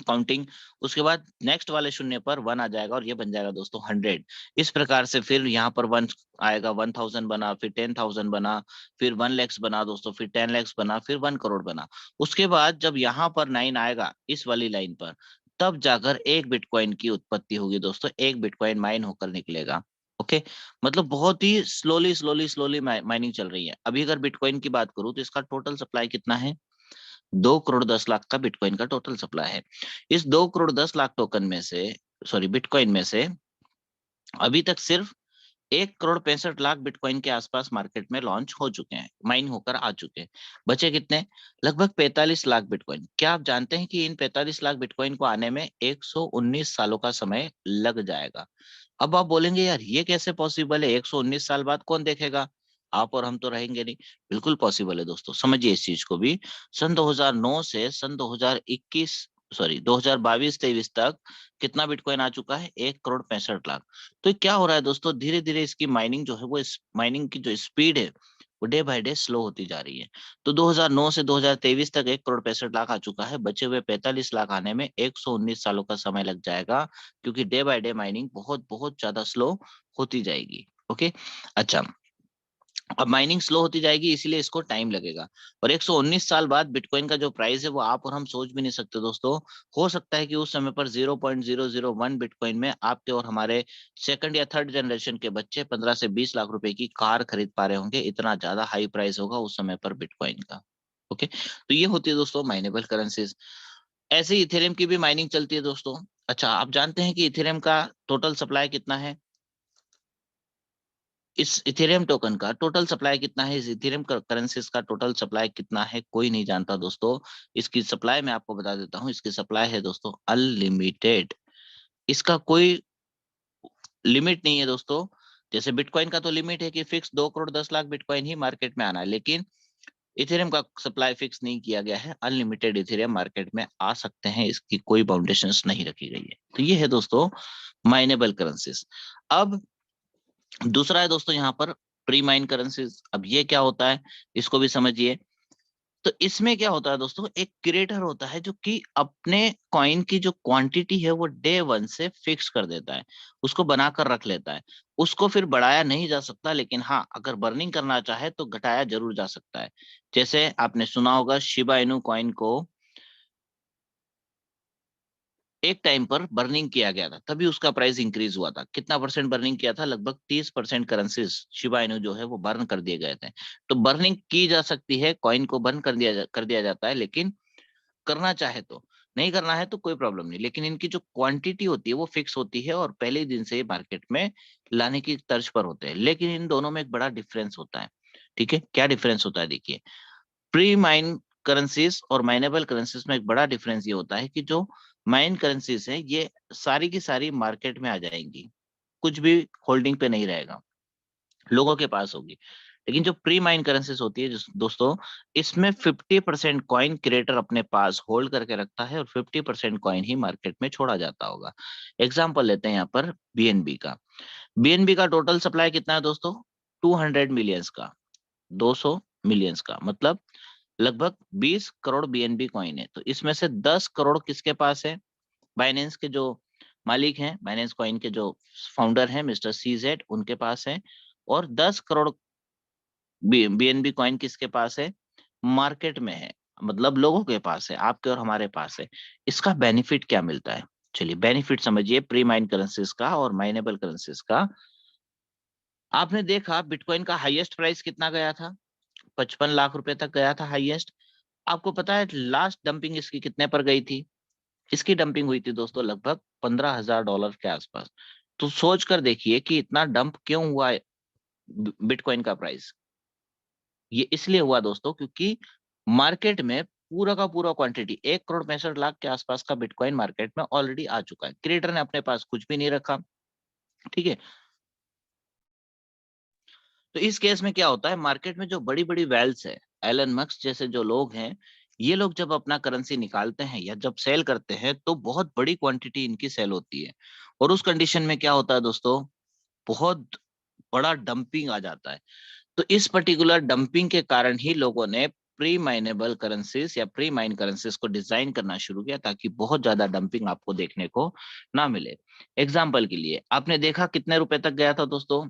काउंटिंग। उसके बाद नेक्स्ट वाले शून्य पर 1 आ जाएगा और ये बन जाएगा दोस्तों 100। इस प्रकार से फिर यहाँ पर 1 आएगा, 1000 बना, फिर 10,000 बना, फिर 1 lakhs बना दोस्तों, फिर 10 lakhs बना, फिर 1 करोड़ बना। उसके बाद जब यहाँ पर 9 आएगा इस वाली लाइन पर, तब जाकर एक बिटकॉइन की उत्पत्ति होगी दोस्तों, एक बिटकॉइन माइन होकर निकलेगा। ओके, मतलब बहुत ही स्लोली स्लोली स्लोली माइनिंग चल रही है। अभी अगर बिटकॉइन की बात करूं तो इसका टोटल सप्लाई कितना है, 2 करोड़ 10 लाख का बिटकॉइन का टोटल सप्लाई है। इस 2 करोड़ 10 लाख टोकन में से, सॉरी बिटकॉइन में से, अभी तक सिर्फ 1 करोड़ 65 लाख बिटकॉइन के आसपास मार्केट में लॉन्च हो चुके हैं, माइन होकर आ चुके हैं। बचे कितने, लगभग 45 लाख बिटकॉइन। क्या आप जानते हैं कि इन 45 लाख बिटकॉइन को आने में 119 सालों का समय लग जाएगा। अब आप बोलेंगे यार ये कैसे पॉसिबल है, 119 साल बाद कौन देखेगा, आप और हम तो रहेंगे नहीं। बिल्कुल पॉसिबल है दोस्तों, समझिए इस चीज को भी। सन 2009 से सन 2021, सॉरी 2022-23 तक कितना बिटकॉइन आ चुका है, 1 करोड़ 65 लाख। तो क्या हो रहा है दोस्तों, धीरे धीरे इसकी माइनिंग जो है वो, इस माइनिंग की जो स्पीड है वो डे बाय डे स्लो होती जा रही है। तो 2009 से 2023 तक 1 करोड़ 65 लाख आ चुका है। बचे हुए 45 लाख आने में 119 सालों का समय लग जाएगा, क्योंकि डे बाय डे माइनिंग बहुत बहुत ज्यादा स्लो होती जाएगी। ओके, अच्छा, अब माइनिंग स्लो होती जाएगी इसलिए इसको टाइम लगेगा। और 119 साल बाद बिटकॉइन का जो प्राइस है वो आप और हम सोच भी नहीं सकते दोस्तों। हो सकता है कि उस समय पर 0.001 बिटकॉइन में आपके और हमारे सेकंड या थर्ड जनरेशन के बच्चे 15 से 20 लाख रुपए की कार खरीद पा रहे होंगे। इतना ज्यादा हाई प्राइस होगा उस समय पर बिटकॉइन का। ओके, तो ये होती है दोस्तों माइनेबल करेंसीज। ऐसे ही इथेरियम की भी माइनिंग चलती है दोस्तों। अच्छा, आप जानते हैं कि इथेरियम का टोटल सप्लाई कितना है, इस इथेरियम टोकन का टोटल सप्लाई कितना है, इस इथेरियम करेंसीज का टोटल सप्लाई कितना है, कोई नहीं जानता दोस्तों। इसकी सप्लाई मैं आपको बता देता हूँ, इसकी सप्लाई है दोस्तों अनलिमिटेड। इसका कोई लिमिट नहीं है दोस्तों। जैसे बिटकॉइन का तो लिमिट है कि फिक्स 2 करोड़ 10 लाख बिटकॉइन ही मार्केट में आना है, लेकिन इथेरियम का सप्लाई फिक्स नहीं किया गया है। अनलिमिटेड इथेरियम मार्केट में आ सकते हैं, इसकी कोई बाउंडेशंस नहीं रखी गई है। तो ये है दोस्तों माइनेबल करेंसीज। अब दूसरा है दोस्तों यहाँ पर प्री माइन करेंसीज। अब ये क्या होता है, इसको भी समझिए। तो इसमें क्या होता है दोस्तों, एक क्रिएटर होता है जो कि अपने कॉइन की जो क्वांटिटी है वो डे वन से फिक्स कर देता है, उसको बनाकर रख लेता है। उसको फिर बढ़ाया नहीं जा सकता, लेकिन हाँ अगर बर्निंग करना चाहे तो घटाया जरूर जा सकता है। जैसे आपने सुना होगा शिबा इनू कॉइन को एक टाइम पर बर्निंग किया गया था, तभी उसका प्राइस इंक्रीज हुआ था। कितना परसेंट बर्निंग किया था, लगभग 30% करेंसीज शिबा इनू जो है वो बर्न कर दिए गए थे। तो बर्निंग की जा सकती है, कॉइन को बर्न कर दिया जाता है, लेकिन करना चाहे तो, नहीं करना है तो कोई प्रॉब्लम नहीं। लेकिन इनकी जो क्वांटिटी होती है वो फिक्स होती है और पहले ही दिन से ही मार्केट में लाने की तर्ज पर होते हैं। लेकिन इन दोनों में एक बड़ा डिफरेंस होता है। ठीक है, क्या डिफरेंस होता है, देखिए। प्री माइन करेंसीज और माइनेबल करेंसीज में एक बड़ा डिफरेंस ये होता है कि जो माइन करेंसीज है ये सारी की सारी मार्केट में आ जाएंगी, कुछ भी होल्डिंग पे नहीं रहेगा, लोगों के पास होगी। लेकिन जो प्री माइन करेंसीज होती है दोस्तों, इसमें 50% कॉइन क्रिएटर अपने पास होल्ड करके रखता है और 50% कॉइन ही मार्केट में छोड़ा जाता होगा। एग्जाम्पल लेते हैं यहाँ पर बीएनबी का। बीएनबी का टोटल सप्लाई कितना है दोस्तों, 200 मिलियंस का, 200 मिलियंस का मतलब लगभग 20 करोड़ बीएनबी कॉइन है। तो इसमें से 10 करोड़ किसके पास है? बाइनेंस के जो मालिक हैं, बाइनेंस कॉइन के जो फाउंडर हैं मिस्टर सीजेड, उनके पास है। और 10 करोड़ बीएनबी कॉइन किसके पास है? मार्केट में है, मतलब लोगों के पास है, आपके और हमारे पास है। इसका बेनिफिट क्या मिलता है? चलिए बेनिफिट समझिए प्री माइन करेंसीज का और माइनेबल करेंसीज का। आपने देखा बिटकॉइन का हाईएस्ट प्राइस कितना गया था? 55 लाख रुपए तक गया था हाईएस्ट। आपको पता है लास्ट डंपिंग इसकी कितने पर गई थी? इसकी डंपिंग हुई थी दोस्तों लगभग $15,000 के आसपास। तो सोच कर देखिए कि इतना डंप क्यों हुआ है बिटकॉइन का प्राइस। ये इसलिए हुआ दोस्तों क्योंकि मार्केट में पूरा का पूरा क्वांटिटी 1 करोड़ 65 लाख के आसपास का बिटकॉइन मार्केट में ऑलरेडी आ चुका है। क्रिएटर ने अपने पास कुछ भी नहीं रखा। ठीक है। तो इस केस में क्या होता है, मार्केट में जो बड़ी बड़ी वेल्स है, एलन मस्क जैसे जो लोग हैं, ये लोग जब अपना करेंसी निकालते हैं या जब सेल करते हैं तो बहुत बड़ी क्वांटिटी इनकी सेल होती है। और उस कंडीशन में क्या होता है दोस्तों, बहुत बड़ा डंपिंग आ जाता है। तो इस पर्टिकुलर डंपिंग के कारण ही लोगों ने प्री माइनेबल करेंसीज या प्री माइन करेंसीज को डिजाइन करना शुरू किया, ताकि बहुत ज्यादा डंपिंग आपको देखने को ना मिले। एग्जाम्पल के लिए आपने देखा कितने रुपए तक गया था दोस्तों?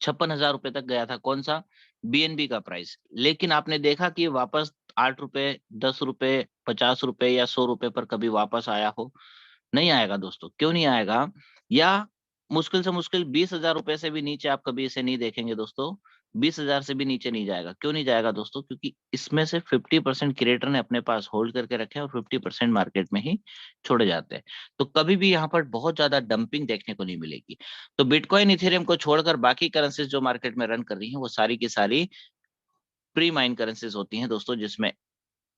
56,000 रुपए तक गया था। कौन सा? बीएनबी का प्राइस। लेकिन आपने देखा कि वापस 8 रुपए, 10 रुपए, 50 रुपए या 100 रुपए पर कभी वापस आया हो? नहीं आएगा दोस्तों। क्यों नहीं आएगा? या मुश्किल से मुश्किल 20,000 रुपए से भी नीचे आप कभी इसे नहीं देखेंगे दोस्तों। 20,000 से भी नीचे नहीं जाएगा। क्यों नहीं जाएगा दोस्तों? क्योंकि इसमें से 50% क्रिएटर ने अपने पास होल्ड करके रखे हैं और 50% मार्केट में ही छोड़े जाते हैं। तो कभी भी यहाँ पर बहुत ज्यादा डंपिंग देखने को नहीं मिलेगी। तो बिटकॉइन इथेरियम को छोड़कर बाकी करेंसीज जो मार्केट में रन कर रही हैं वो सारी की सारी प्री माइन करेंसीज होती हैं दोस्तों, जिसमें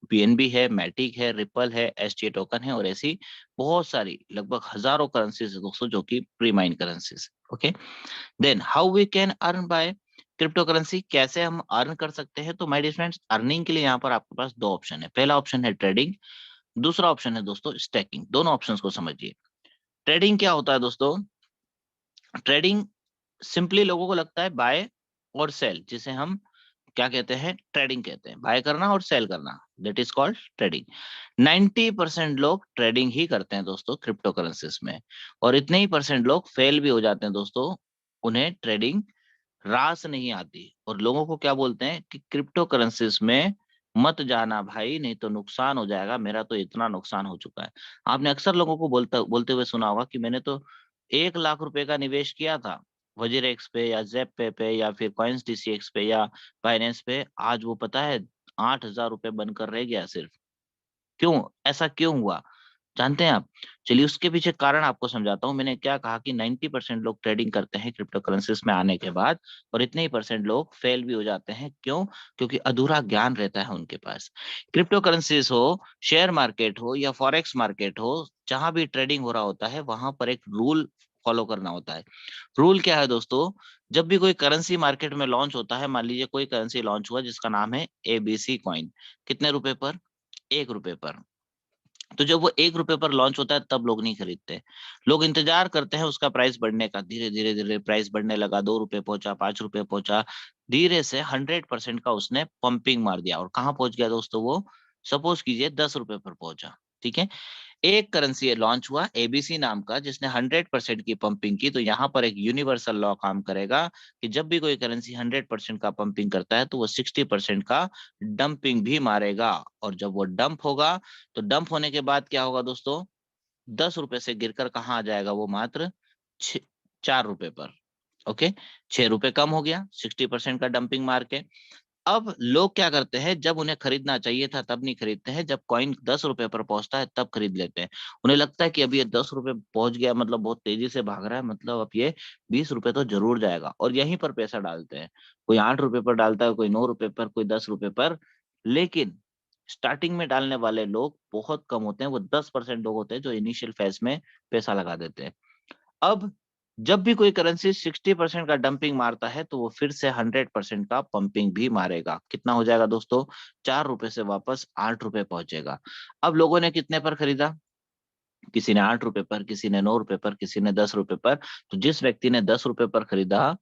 पीएनबी है, मैटिक है, रिपल है, एसटी टोकन है और ऐसी बहुत सारी लगभग हजारों करेंसीज है दोस्तों जो कि pre-mine currencies. Okay. Then how we can earn by cryptocurrency, कैसे हम अर्न कर सकते हैं? तो माय डियर फ्रेंड्स, अर्निंग के लिए यहाँ पर आपके पास दो ऑप्शन है। पहला ऑप्शन है ट्रेडिंग, दूसरा ऑप्शन है दोस्तों स्टैकिंग। दोनों ऑप्शंस को समझिए। ट्रेडिंग क्या होता है दोस्तों? ट्रेडिंग सिंपली लोगों को लगता है बाय और सेल, जिसे हम क्या कहते हैं? ट्रेडिंग कहते हैं। बाय करना और सेल करना, दैट इज कॉल्ड ट्रेडिंग। 90% लोग ट्रेडिंग ही करते हैं दोस्तों क्रिप्टो करेंसीज में, और इतने ही परसेंट लोग फेल भी हो जाते हैं दोस्तों। उन्हें ट्रेडिंग रास नहीं आती और लोगों को क्या बोलते हैं कि क्रिप्टो करेंसीज में मत जाना भाई, नहीं तो नुकसान हो जाएगा, मेरा तो इतना नुकसान हो चुका है। आपने अक्सर लोगों को बोलते हुए सुना होगा कि मैंने तो 1 लाख रुपए का निवेश किया था वजीर एक्स पे या जेप पे या फिर कॉइन्स डीसीएक्स पे या बाइनेंस पे, आज वो पता है 8,000 रुपए बनकर रह गया सिर्फ। क्यों? ऐसा क्यों हुआ? जानते हैं आप? चलिए उसके पीछे कारण आपको समझाता हूँ। मैंने क्या कहा कि 90% लोग ट्रेडिंग करते हैं क्रिप्टो करेंसीज में आने के बाद, और इतने ही परसेंट लोग फेल भी हो जाते हैं। क्यों? क्योंकि अधूरा ज्ञान रहता है उनके पास। क्रिप्टो करेंसीज हो, शेयर मार्केट हो या फॉरेक्स मार्केट हो, जहां भी ट्रेडिंग हो रहा होता है वहां पर एक रूल फॉलो करना होता है। रूल क्या है दोस्तों? जब भी कोई करेंसी मार्केट में लॉन्च होता है, मान लीजिए कोई करेंसी लॉन्च हुआ जिसका नाम है एबीसी कॉइन, कितने रुपए पर? 1 रुपए पर। तो जब वो 1 रुपए पर लॉन्च होता है तब लोग नहीं खरीदते। लोग इंतजार करते हैं उसका प्राइस बढ़ने का। धीरे धीरे धीरे प्राइस बढ़ने लगा, 2 रुपए पहुंचा, 5 रुपए पहुंचा, धीरे से 100% का उसने पंपिंग मार दिया। और कहाँ पहुंच गया दोस्तों वो? सपोज कीजिए 10 रुपए पर पहुंचा। ठीक है। एक करेंसी लॉन्च हुआ एबीसी नाम का, जिसने 100% की पंपिंग की। तो यहाँ पर एक यूनिवर्सल लॉ काम करेगा कि जब भी कोई करेंसी 100% का पंपिंग करता है तो वो 60% का डंपिंग भी मारेगा। और जब वो डंप होगा, तो डंप होने के बाद क्या होगा दोस्तों? 10 रुपए से गिरकर कहाँ आ जाएगा वो? मात्र 4 रुपए पर। ओके। 6 रुपए कम हो गया 60% का डंपिंग मार के। अब लोग क्या करते हैं, जब उन्हें खरीदना चाहिए था तब नहीं खरीदते हैं, जब कॉइन 10 रुपए पर पहुंचता है तब खरीद लेते हैं। उन्हें लगता है कि अब ये 10 रुपए पहुंच गया, मतलब बहुत तेजी से भाग रहा है, मतलब अब ये 20 रुपए तो जरूर जाएगा, और यहीं पर पैसा डालते हैं। कोई 8 रुपए पर डालता है, कोई 9 रुपए पर, कोई 10 रुपए पर। लेकिन स्टार्टिंग में डालने वाले लोग बहुत कम होते हैं। वो 10% लोग होते हैं जो इनिशियल फेज में पैसा लगा देते हैं। अब जब भी कोई करेंसी 60% का डंपिंग मारता है तो वो फिर से 100% का पंपिंग भी मारेगा। कितना हो जाएगा दोस्तों? 4 रुपए से वापस 8 रुपए पहुंचेगा। अब लोगों ने कितने पर खरीदा? किसी ने 8 रुपए पर, किसी ने 9 रुपए पर, किसी ने 10 रुपए पर। तो जिस व्यक्ति ने 10 रुपए पर खरीदा,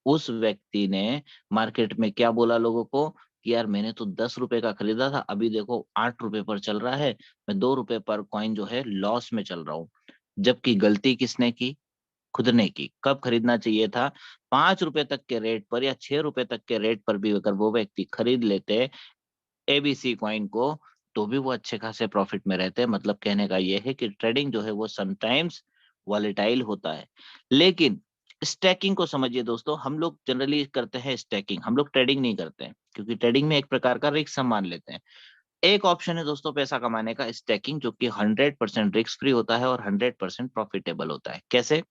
उस व्यक्ति ने मार्केट में क्या बोला लोगों को कि यार मैंने तो 10 रुपए का खरीदा था, अभी देखो 8 रुपए पर चल रहा है, मैं 2 रुपए पर कॉइन जो है लॉस में चल रहा हूँ। जबकि गलती किसने की? खुद ने की। कब खरीदना चाहिए था? 5 रुपए तक के रेट पर या 6 रुपए तक के रेट पर भी अगर वो व्यक्ति खरीद लेते एबीसी कॉइन को, तो भी वो अच्छे खासे प्रॉफिट में रहते हैं। मतलब कहने का ये है कि ट्रेडिंग जो है वो समटाइम्स वॉलेटाइल होता है। लेकिन स्टैकिंग को समझिए दोस्तों, हम लोग जनरली करते हैं स्टैकिंग, हम लोग ट्रेडिंग नहीं करते हैं, क्योंकि ट्रेडिंग में एक प्रकार का रिस्क हम मान लेते हैं। एक ऑप्शन है दोस्तों पैसा कमाने का, स्टैकिंग, जो कि 100% रिस्क फ्री होता है और 100% प्रॉफिटेबल होता है। कैसे?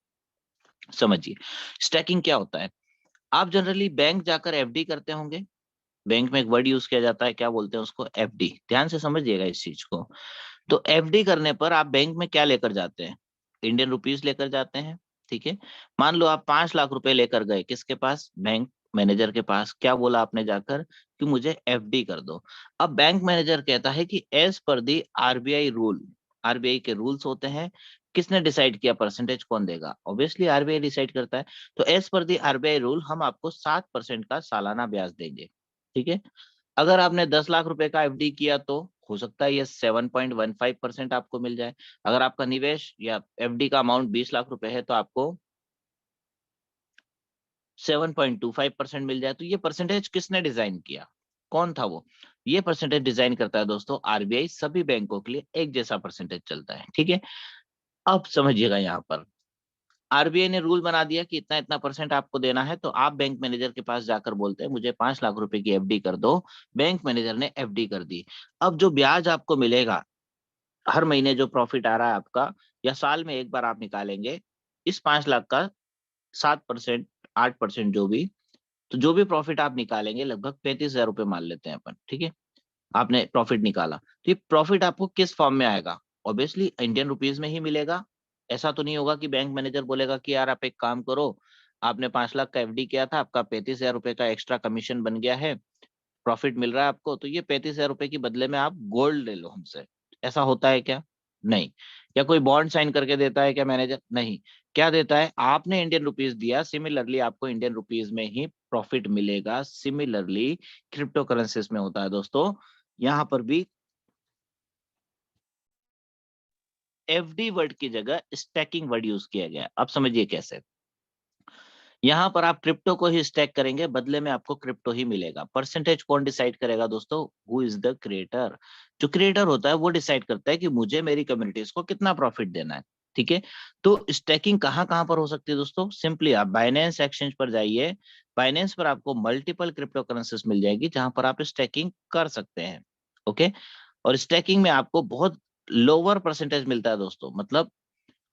समझिए, स्टैकिंग क्या होता है। आप जनरली बैंक जाकर एफडी करते होंगे। बैंक में एक वर्ड यूज किया जाता है, क्या बोलते हैं उसको? एफडी। ध्यान से समझिएगा इस चीज को। तो एफडी करने पर आप बैंक में क्या लेकर जाते हैं? इंडियन रुपीस लेकर जाते हैं। ठीक है। मान लो आप 5 लाख रुपए लेकर गए, किसके पास? बैंक मैनेजर के पास। क्या बोला आपने जाकर? कि मुझे एफडी कर दो। अब बैंक मैनेजर कहता है कि as per the RBI rule, RBI के रूल्स होते हैं। किसने डिसाइड किया परसेंटेज कौन देगा? ऑब्वियसली आरबीआई डिसाइड करता है। तो as per the RBI rule हम आपको 7% का सालाना ब्याज देंगे। ठीक है। अगर आपने 10 लाख रुपए का एफडी किया तो हो सकता है ये 7.15% आपको मिल जाए। अगर आपका निवेश या एफडी का अमाउंट 20 लाख रुपए है तो आपको 7.25% मिल जाए। तो ये परसेंटेज किसने डिजाइन किया? कौन था वो? ये परसेंटेज डिजाइन करता है दोस्तों आरबीआई। सभी बैंकों के लिए एक जैसा परसेंटेज चलता है। ठीक है। अब समझिएगा, यहाँ पर आरबीआई ने रूल बना दिया कि इतना इतना परसेंट आपको देना है, तो आप बैंक मैनेजर के पास जाकर बोलते हैं मुझे 5 लाख रुपए की एफडी कर दो। बैंक मैनेजर ने एफडी कर दी। अब जो ब्याज आपको मिलेगा, हर महीने जो प्रॉफिट आ रहा है आपका, या साल में एक बार आप निकालेंगे, इस 5 लाख का 7%, 8% जो भी, तो जो भी प्रॉफिट आप निकालेंगे, लगभग 35,000 रुपये मान लेते हैं अपन। ठीक है। आपने प्रॉफिट निकाला, तो ये प्रॉफिट आपको किस फॉर्म में आएगा? ऑब्वियसली इंडियन रुपीज में ही मिलेगा। ऐसा तो नहीं होगा कि बैंक मैनेजर बोलेगा कि यार आप एक काम करो, आपने 5 लाख का एफडी किया था, आपका 35,000 रुपए का एक्स्ट्रा कमीशन बन गया है, प्रॉफिट मिल रहा है आपको, तो ये 35,000 रुपए के बदले में आप गोल्ड ले लो हमसे। ऐसा होता है क्या? नहीं। या कोई बॉन्ड साइन करके देता है क्या मैनेजर? नहीं। क्या देता है? आपने इंडियन रुपीज दिया, सिमिलरली आपको इंडियन रुपीज में ही प्रॉफिट मिलेगा। सिमिलरली क्रिप्टो करेंसीज में होता है दोस्तों। यहाँ पर भी एफडी वर्ड की जगह स्टैकिंग वर्ड यूज किया गया है। अब समझिए कैसे। यहाँ पर आप क्रिप्टो को ही स्टैक करेंगे, बदले में आपको क्रिप्टो ही मिलेगा। परसेंटेज कौन डिसाइड करेगा दोस्तों? Who is the creator. जो क्रिएटर होता है वो डिसाइड करता है कि मुझे मेरी कम्युनिटीज को कितना प्रॉफिट देना है। ठीक है। तो स्टैकिंग कहाँ कहाँ पर हो सकती है दोस्तों? सिंपली आप बाइनेंस एक्सचेंज पर जाइए। बाइनेंस पर आपको मल्टीपल क्रिप्टो करेंसीज मिल जाएगी जहां पर आप स्टैकिंग कर सकते हैं। ओके। और स्टैकिंग में आपको बहुत लोअर परसेंटेज मिलता है दोस्तों। मतलब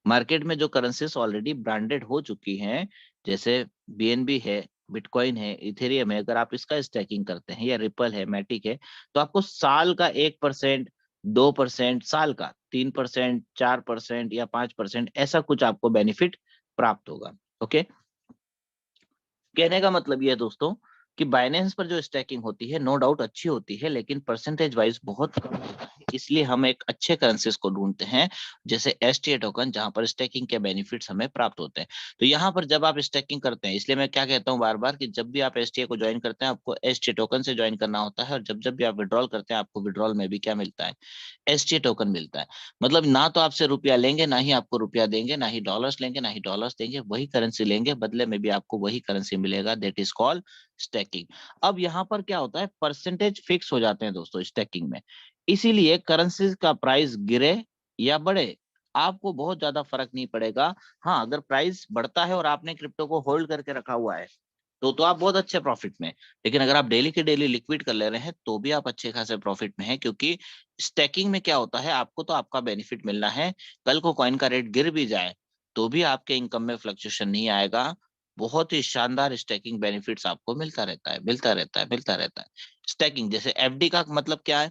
मार्केट में जो करेंसीज ऑलरेडी ब्रांडेड हो चुकी हैं, जैसे बीएनबी है, बिटकॉइन है, इथेरियम है, अगर आप इसका स्टैकिंग करते हैं, या रिपल है, मैटिक है, तो आपको साल का 1%, 2%, साल का 3%, 4% या 5%, ऐसा कुछ आपको बेनिफिट प्राप्त होगा। ओके। कहने का मतलब ये है दोस्तों कि बाइनेंस पर जो स्टैकिंग होती है नो डाउट अच्छी होती है, लेकिन परसेंटेज वाइज बहुत कम होता है। इसलिए हम एक अच्छे करेंसीज को ढूंढते हैं, जैसे एसटीए टोकन, जहां पर स्टैकिंग के बेनिफिट्स हमें प्राप्त होते हैं। तो यहाँ पर जब आप स्टैकिंग करते हैं, इसलिए मैं क्या कहता हूँ बार बार कि जब भी आप एसटीए को ज्वाइन करते हैं, आपको एसटीए टोकन से ज्वाइन करना होता है। और जब जब भी आप विड्रॉल करते हैं, आपको विड्रॉल में भी क्या मिलता है? एसटीए टोकन मिलता है। मतलब ना तो आपसे रुपया लेंगे, ना ही आपको रुपया देंगे, ना ही डॉलर्स लेंगे, ना ही डॉलर्स देंगे, वही करेंसी लेंगे, बदले में भी आपको वही करेंसी मिलेगा। That is called stacking. अब यहाँ पर क्या होता है? परसेंटेज फिक्स हो जाते हैं दोस्तों स्टैकिंग में। इसीलिए करेंसी का प्राइस गिरे या बढ़े, आपको बहुत ज्यादा फर्क नहीं पड़ेगा। हाँ, अगर प्राइस बढ़ता है और आपने क्रिप्टो को होल्ड करके रखा हुआ है, तो आप बहुत अच्छे प्रॉफिट में। लेकिन अगर आप डेली के डेली लिक्विड कर ले रहे हैं, तो भी आप अच्छे खासे प्रॉफिट में हैं, क्योंकि स्टैकिंग में क्या होता है, आपको तो आपका बेनिफिट मिलना है। कल को कॉइन का रेट गिर भी जाए तो भी आपके इनकम में फ्लक्चुएशन नहीं आएगा। बहुत ही शानदार स्टैकिंग बेनिफिट्स आपको मिलता रहता है, मिलता रहता है, मिलता रहता है। स्टैकिंग जैसे एफडी का मतलब क्या है?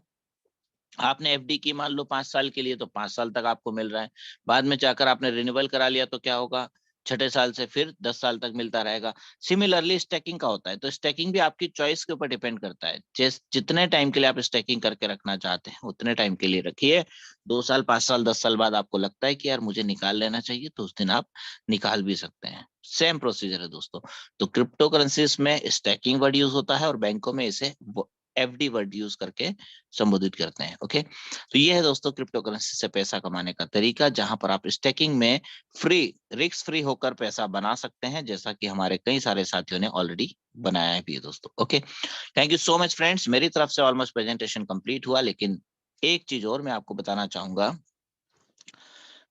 आपने एफडी की मान लो 5 साल के लिए, तो 5 साल तक आपको मिल रहा है। बाद में जाकर आपने रिन्यूअल करा लिया तो क्या होगा? छठे साल से फिर 10 साल तक मिलता रहेगा। सिमिलरली स्टैकिंग का होता है। तो स्टैकिंग भी आपकी चॉइस के ऊपर डिपेंड करता है। जितने टाइम के लिए आप स्टैकिंग करके रखना चाहते हैं, उतने टाइम के लिए रखिए। 2 साल, 5 साल, 10 साल बाद आपको लगता है कि यार मुझे निकाल लेना चाहिए, तो उस दिन आप निकाल भी सकते हैं। सेम प्रोसीजर है दोस्तों। तो क्रिप्टो करेंसीज में स्टैकिंग वर्ड यूज होता है, और बैंकों में इसे एफडी वर्ड यूज करके संबोधित करते हैं। ओके, तो ये है दोस्तों क्रिप्टो करेंसी से पैसा कमाने का तरीका, जहां पर आप स्टेकिंग में फ्री, रिस्क फ्री होकर पैसा बना सकते हैं, जैसा कि हमारे कई सारे साथियों ने ऑलरेडी बनाया है भी है दोस्तों। Okay, thank you so much friends. मेरी तरफ से ऑलमोस्ट प्रेजेंटेशन कंप्लीट हुआ, लेकिन एक चीज और मैं आपको बताना चाहूंगा,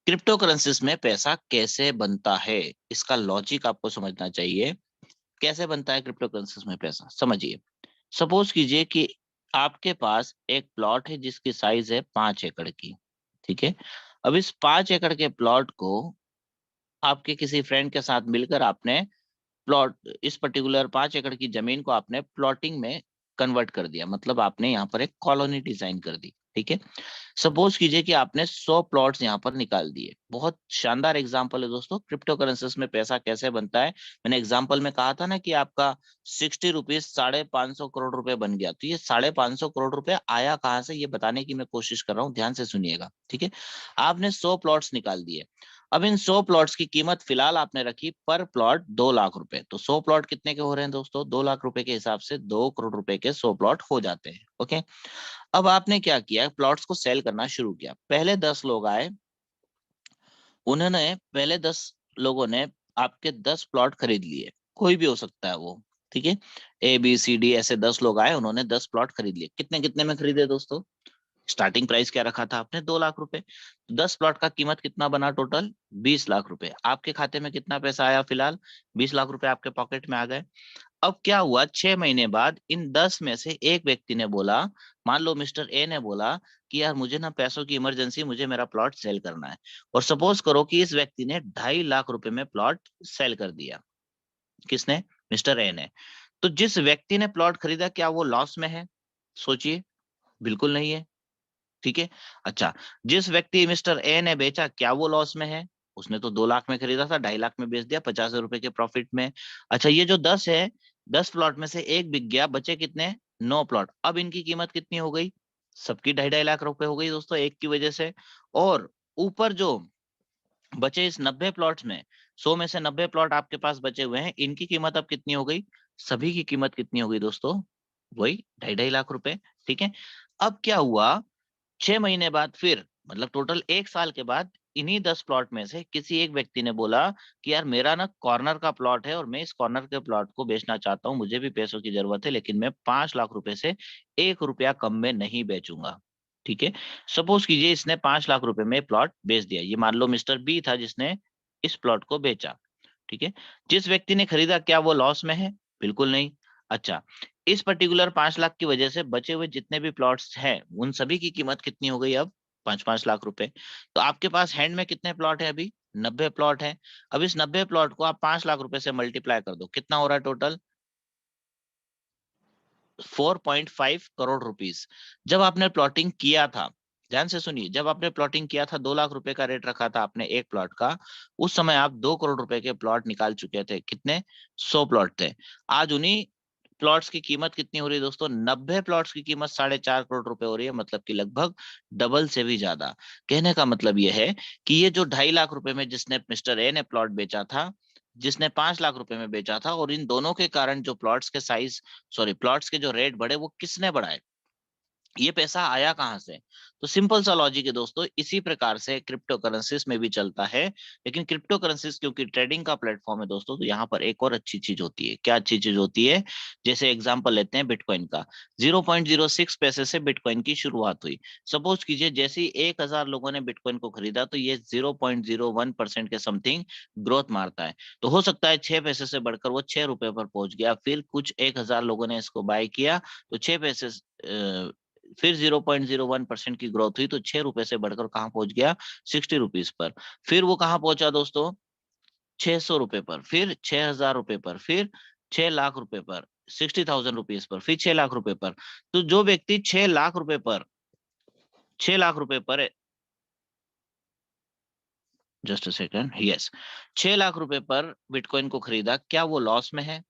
क्रिप्टो करेंसीज में पैसा कैसे बनता है, इसका लॉजिक आपको समझना चाहिए। कैसे बनता है क्रिप्टो करेंसीज में पैसा, समझिए। सपोज कीजिए कि आपके पास एक प्लॉट है जिसकी साइज है 5 एकड़ की, ठीक है। अब इस 5 एकड़ के प्लॉट को आपके किसी फ्रेंड के साथ मिलकर आपने प्लॉट, इस पर्टिकुलर 5 एकड़ की जमीन को आपने प्लॉटिंग में कन्वर्ट कर दिया, मतलब आपने यहाँ पर एक कॉलोनी डिजाइन कर दी, ठीक है। सपोज कीजिए कि आपने 100 प्लॉट्स यहाँ पर निकाल दिए। बहुत शानदार एग्जांपल है दोस्तों, क्रिप्टो करेंसीज में पैसा कैसे बनता है। मैंने एग्जांपल में कहा था ना कि आपका 60 रुपीज 550 करोड़ रुपए बन गया, तो ये 550 करोड़ रुपए आया कहाँ से, ये बताने की मैं कोशिश कर रहा हूँ, ध्यान से सुनिएगा, ठीक है। आपने 100 प्लॉट्स निकाल दिए। अब इन 100 प्लॉट्स की कीमत फिलहाल आपने रखी पर प्लॉट 2 लाख रुपए। तो 100 प्लॉट कितने के हो रहे हैं दोस्तों, 2 लाख रुपए के हिसाब से 2 करोड़ रुपए के 100 प्लॉट हो जाते हैं। ओके, अब आपने क्या किया, प्लॉट्स को सेल करना शुरू किया। पहले 10 लोग आए, उन्होंने पहले 10 लोगों ने आपके 10 प्लॉट खरीद लिए, कोई भी हो सकता है वो, ठीक है। ABCD ऐसे 10 लोग आए, उन्होंने 10 प्लॉट खरीद लिए। कितने कितने में खरीदे दोस्तों, स्टार्टिंग प्राइस क्या रखा था आपने, 2 लाख रुपए। 10 प्लॉट का कीमत कितना बना, टोटल 20 लाख रुपए। आपके खाते में कितना पैसा आया, फिलहाल 20 लाख रुपए आपके पॉकेट में आ गए। अब क्या हुआ, 6 महीने बाद इन 10 में से एक व्यक्ति ने बोला, मान लो मिस्टर ए ने बोला कि यार मुझे ना पैसों की इमरजेंसी, मुझे मेरा प्लॉट सेल करना है। और सपोज करो कि इस व्यक्ति ने 2.5 लाख रुपए में प्लॉट सेल कर दिया। किसने, मिस्टर ए ने। तो जिस व्यक्ति ने प्लॉट खरीदा, क्या वो लॉस में है, सोचिए, बिल्कुल नहीं है, ठीक है। अच्छा, जिस व्यक्ति मिस्टर ए ने बेचा, क्या वो लॉस में है, उसने तो 2 लाख में खरीदा था, 2.5 लाख में बेच दिया, 50 रुपए के प्रॉफिट में। अच्छा, ये जो 10 है, 10 प्लॉट में से एक बिक गया, बचे कितने, 9 प्लॉट। अब इनकी कीमत कितनी हो गई, सबकी 2.5 लाख रुपए हो गई दोस्तों, एक की वजह से। और ऊपर जो बचे इस 90 प्लॉट्स में, 100 में से 90 प्लॉट आपके पास बचे हुए हैं, इनकी कीमत अब कितनी हो गई, सभी की कीमत कितनी हो गई दोस्तों, वही 2.5 लाख रुपए, ठीक है। अब क्या हुआ, 6 महीने बाद फिर, मतलब टोटल 1 साल के बाद, इन्हीं 10 प्लॉट में से किसी एक व्यक्ति ने बोला कि यार मेरा ना कॉर्नर का प्लॉट है और मैं इस कॉर्नर के प्लॉट को बेचना चाहता हूँ, मुझे भी पैसों की जरूरत है, लेकिन मैं 5 लाख रुपए से 1 रुपया कम में नहीं बेचूंगा, ठीक है। सपोज कीजिए इसने 5 लाख रुपए में प्लॉट बेच दिया। ये मान लो मिस्टर बी था जिसने इस प्लॉट को बेचा, ठीक है। जिस व्यक्ति ने खरीदा, क्या वो लॉस में है, बिल्कुल नहीं। अच्छा, इस पर्टिकुलर 5 लाख की वजह से बचे हुए जितने भी प्लॉट्स हैं, उन सभी की कीमत कितनी हो गई अब, 5-5 लाख रुपए। तो आपके पास हैंड में कितने प्लॉट है अभी, 90 प्लॉट है। अब इस 90 प्लॉट को आप 5 लाख रुपए से मल्टीप्लाई कर दो, कितना हो रहा है टोटल, 4.5 करोड़ रुपीस। जब आपने प्लॉटिंग किया था, ध्यान से सुनिए, जब आपने प्लॉटिंग किया था, 2 लाख रुपए का रेट रखा था आपने एक प्लॉट का, उस समय आप 2 करोड़ रुपए के प्लॉट निकाल चुके थे। कितने, 100 प्लॉट थे। आज उन्हीं प्लॉट्स की कीमत कितनी हो रही है दोस्तों, 90 प्लॉट्स की कीमत 4.5 करोड़ रुपए हो रही है, मतलब कि लगभग डबल से भी ज्यादा। कहने का मतलब यह है कि ये जो 2.5 लाख रुपए में जिसने मिस्टर ए ने प्लॉट बेचा था, जिसने 5 लाख रुपए में बेचा था, और इन दोनों के कारण जो प्लॉट्स के साइज, सॉरी प्लॉट्स के जो रेट बढ़े, वो किसने बढ़ाए, ये पैसा आया कहां से। तो सिंपल सा लॉजिक है दोस्तों, इसी प्रकार से क्रिप्टो करेंसीज में भी चलता है। लेकिन क्रिप्टो करेंसीज क्योंकि ट्रेडिंग का प्लेटफॉर्म है दोस्तों, तो यहाँ पर एक और अच्छी चीज होती है। क्या अच्छी चीज होती है, जैसे एग्जांपल लेते हैं बिटकॉइन का। 0.06 पैसे से बिटकॉइन की शुरुआत हुई। सपोज कीजिए जैसे ही 1,000 लोगों ने बिटकॉइन को खरीदा, तो ये 0.01% के समथिंग ग्रोथ मारता है। तो हो सकता है 6 पैसे से बढ़कर वो 6 रुपए पर पहुंच गया। फिर कुछ 1,000 लोगों ने इसको बाय किया, तो 6 पैसे, फिर 0.01% की ग्रोथ हुई, तो 6 रुपए से बढ़कर कहां पहुंच गया, 60 रुपीज पर। फिर वो कहां पहुंचा दोस्तों, 600 रुपए पर, फिर 6,000 रुपए पर, फिर 6 लाख रुपए पर, 60,000 रुपीज पर, फिर 6 लाख रुपए पर। तो जो व्यक्ति 6 लाख रुपए पर, 6 लाख रुपए पर, just a second, yes, 6 lakh रुपए पर बिटकॉइन को खरीदा, क्या वो लॉस में है,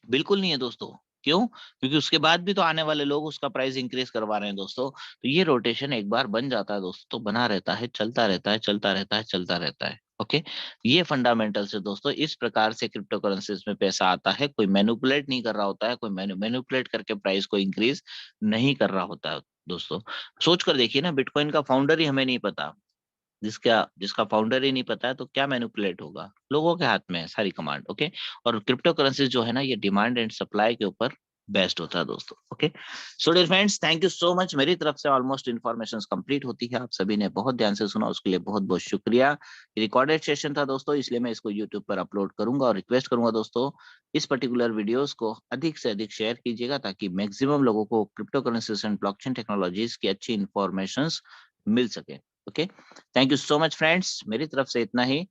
बिल्कुल नहीं है दोस्तों। क्यों, क्योंकि उसके बाद भी तो आने वाले लोग उसका प्राइस इंक्रीज करवा रहे हैं दोस्तों। तो ये रोटेशन एक बार बन जाता है दोस्तों, तो बना रहता है, चलता रहता है, चलता रहता है, चलता रहता है। ओके ये फंडामेंटल से दोस्तों, इस प्रकार से क्रिप्टो करेंसीज में पैसा आता है। कोई मैनिपुलेट नहीं कर रहा होता है, कोई मैनिपुलेट करके प्राइस को इंक्रीज नहीं कर रहा होता है दोस्तों। सोच कर देखिए ना, बिटकॉइन का फाउंडर ही हमें नहीं पता, जिसका जिसका फाउंडर ही नहीं पता है तो क्या मैनिपुलेट होगा। लोगों के हाथ में है सारी कमांड। ओके और क्रिप्टो करेंसी जो है ना, ये डिमांड एंड सप्लाई के ऊपर बेस्ट होता है दोस्तों। Okay so dear friends, thank you so much. मेरी तरफ से ऑलमोस्ट इन्फॉर्मेशन कंप्लीट होती है। आप सभी ने बहुत ध्यान से सुना, उसके लिए बहुत बहुत शुक्रिया। रिकॉर्डेड सेशन था दोस्तों, इसलिए मैं इसको यूट्यूब पर अपलोड करूंगा और रिक्वेस्ट करूंगा दोस्तों, इस पर्टिकुलर वीडियोस को अधिक से अधिक शेयर कीजिएगा, ताकि मैक्सिमम लोगों को crypto currencies and blockchain technologies की अच्छी इंफॉर्मेशन मिल सके। Okay thank you so much friends, मेरी तरफ से इतना ही।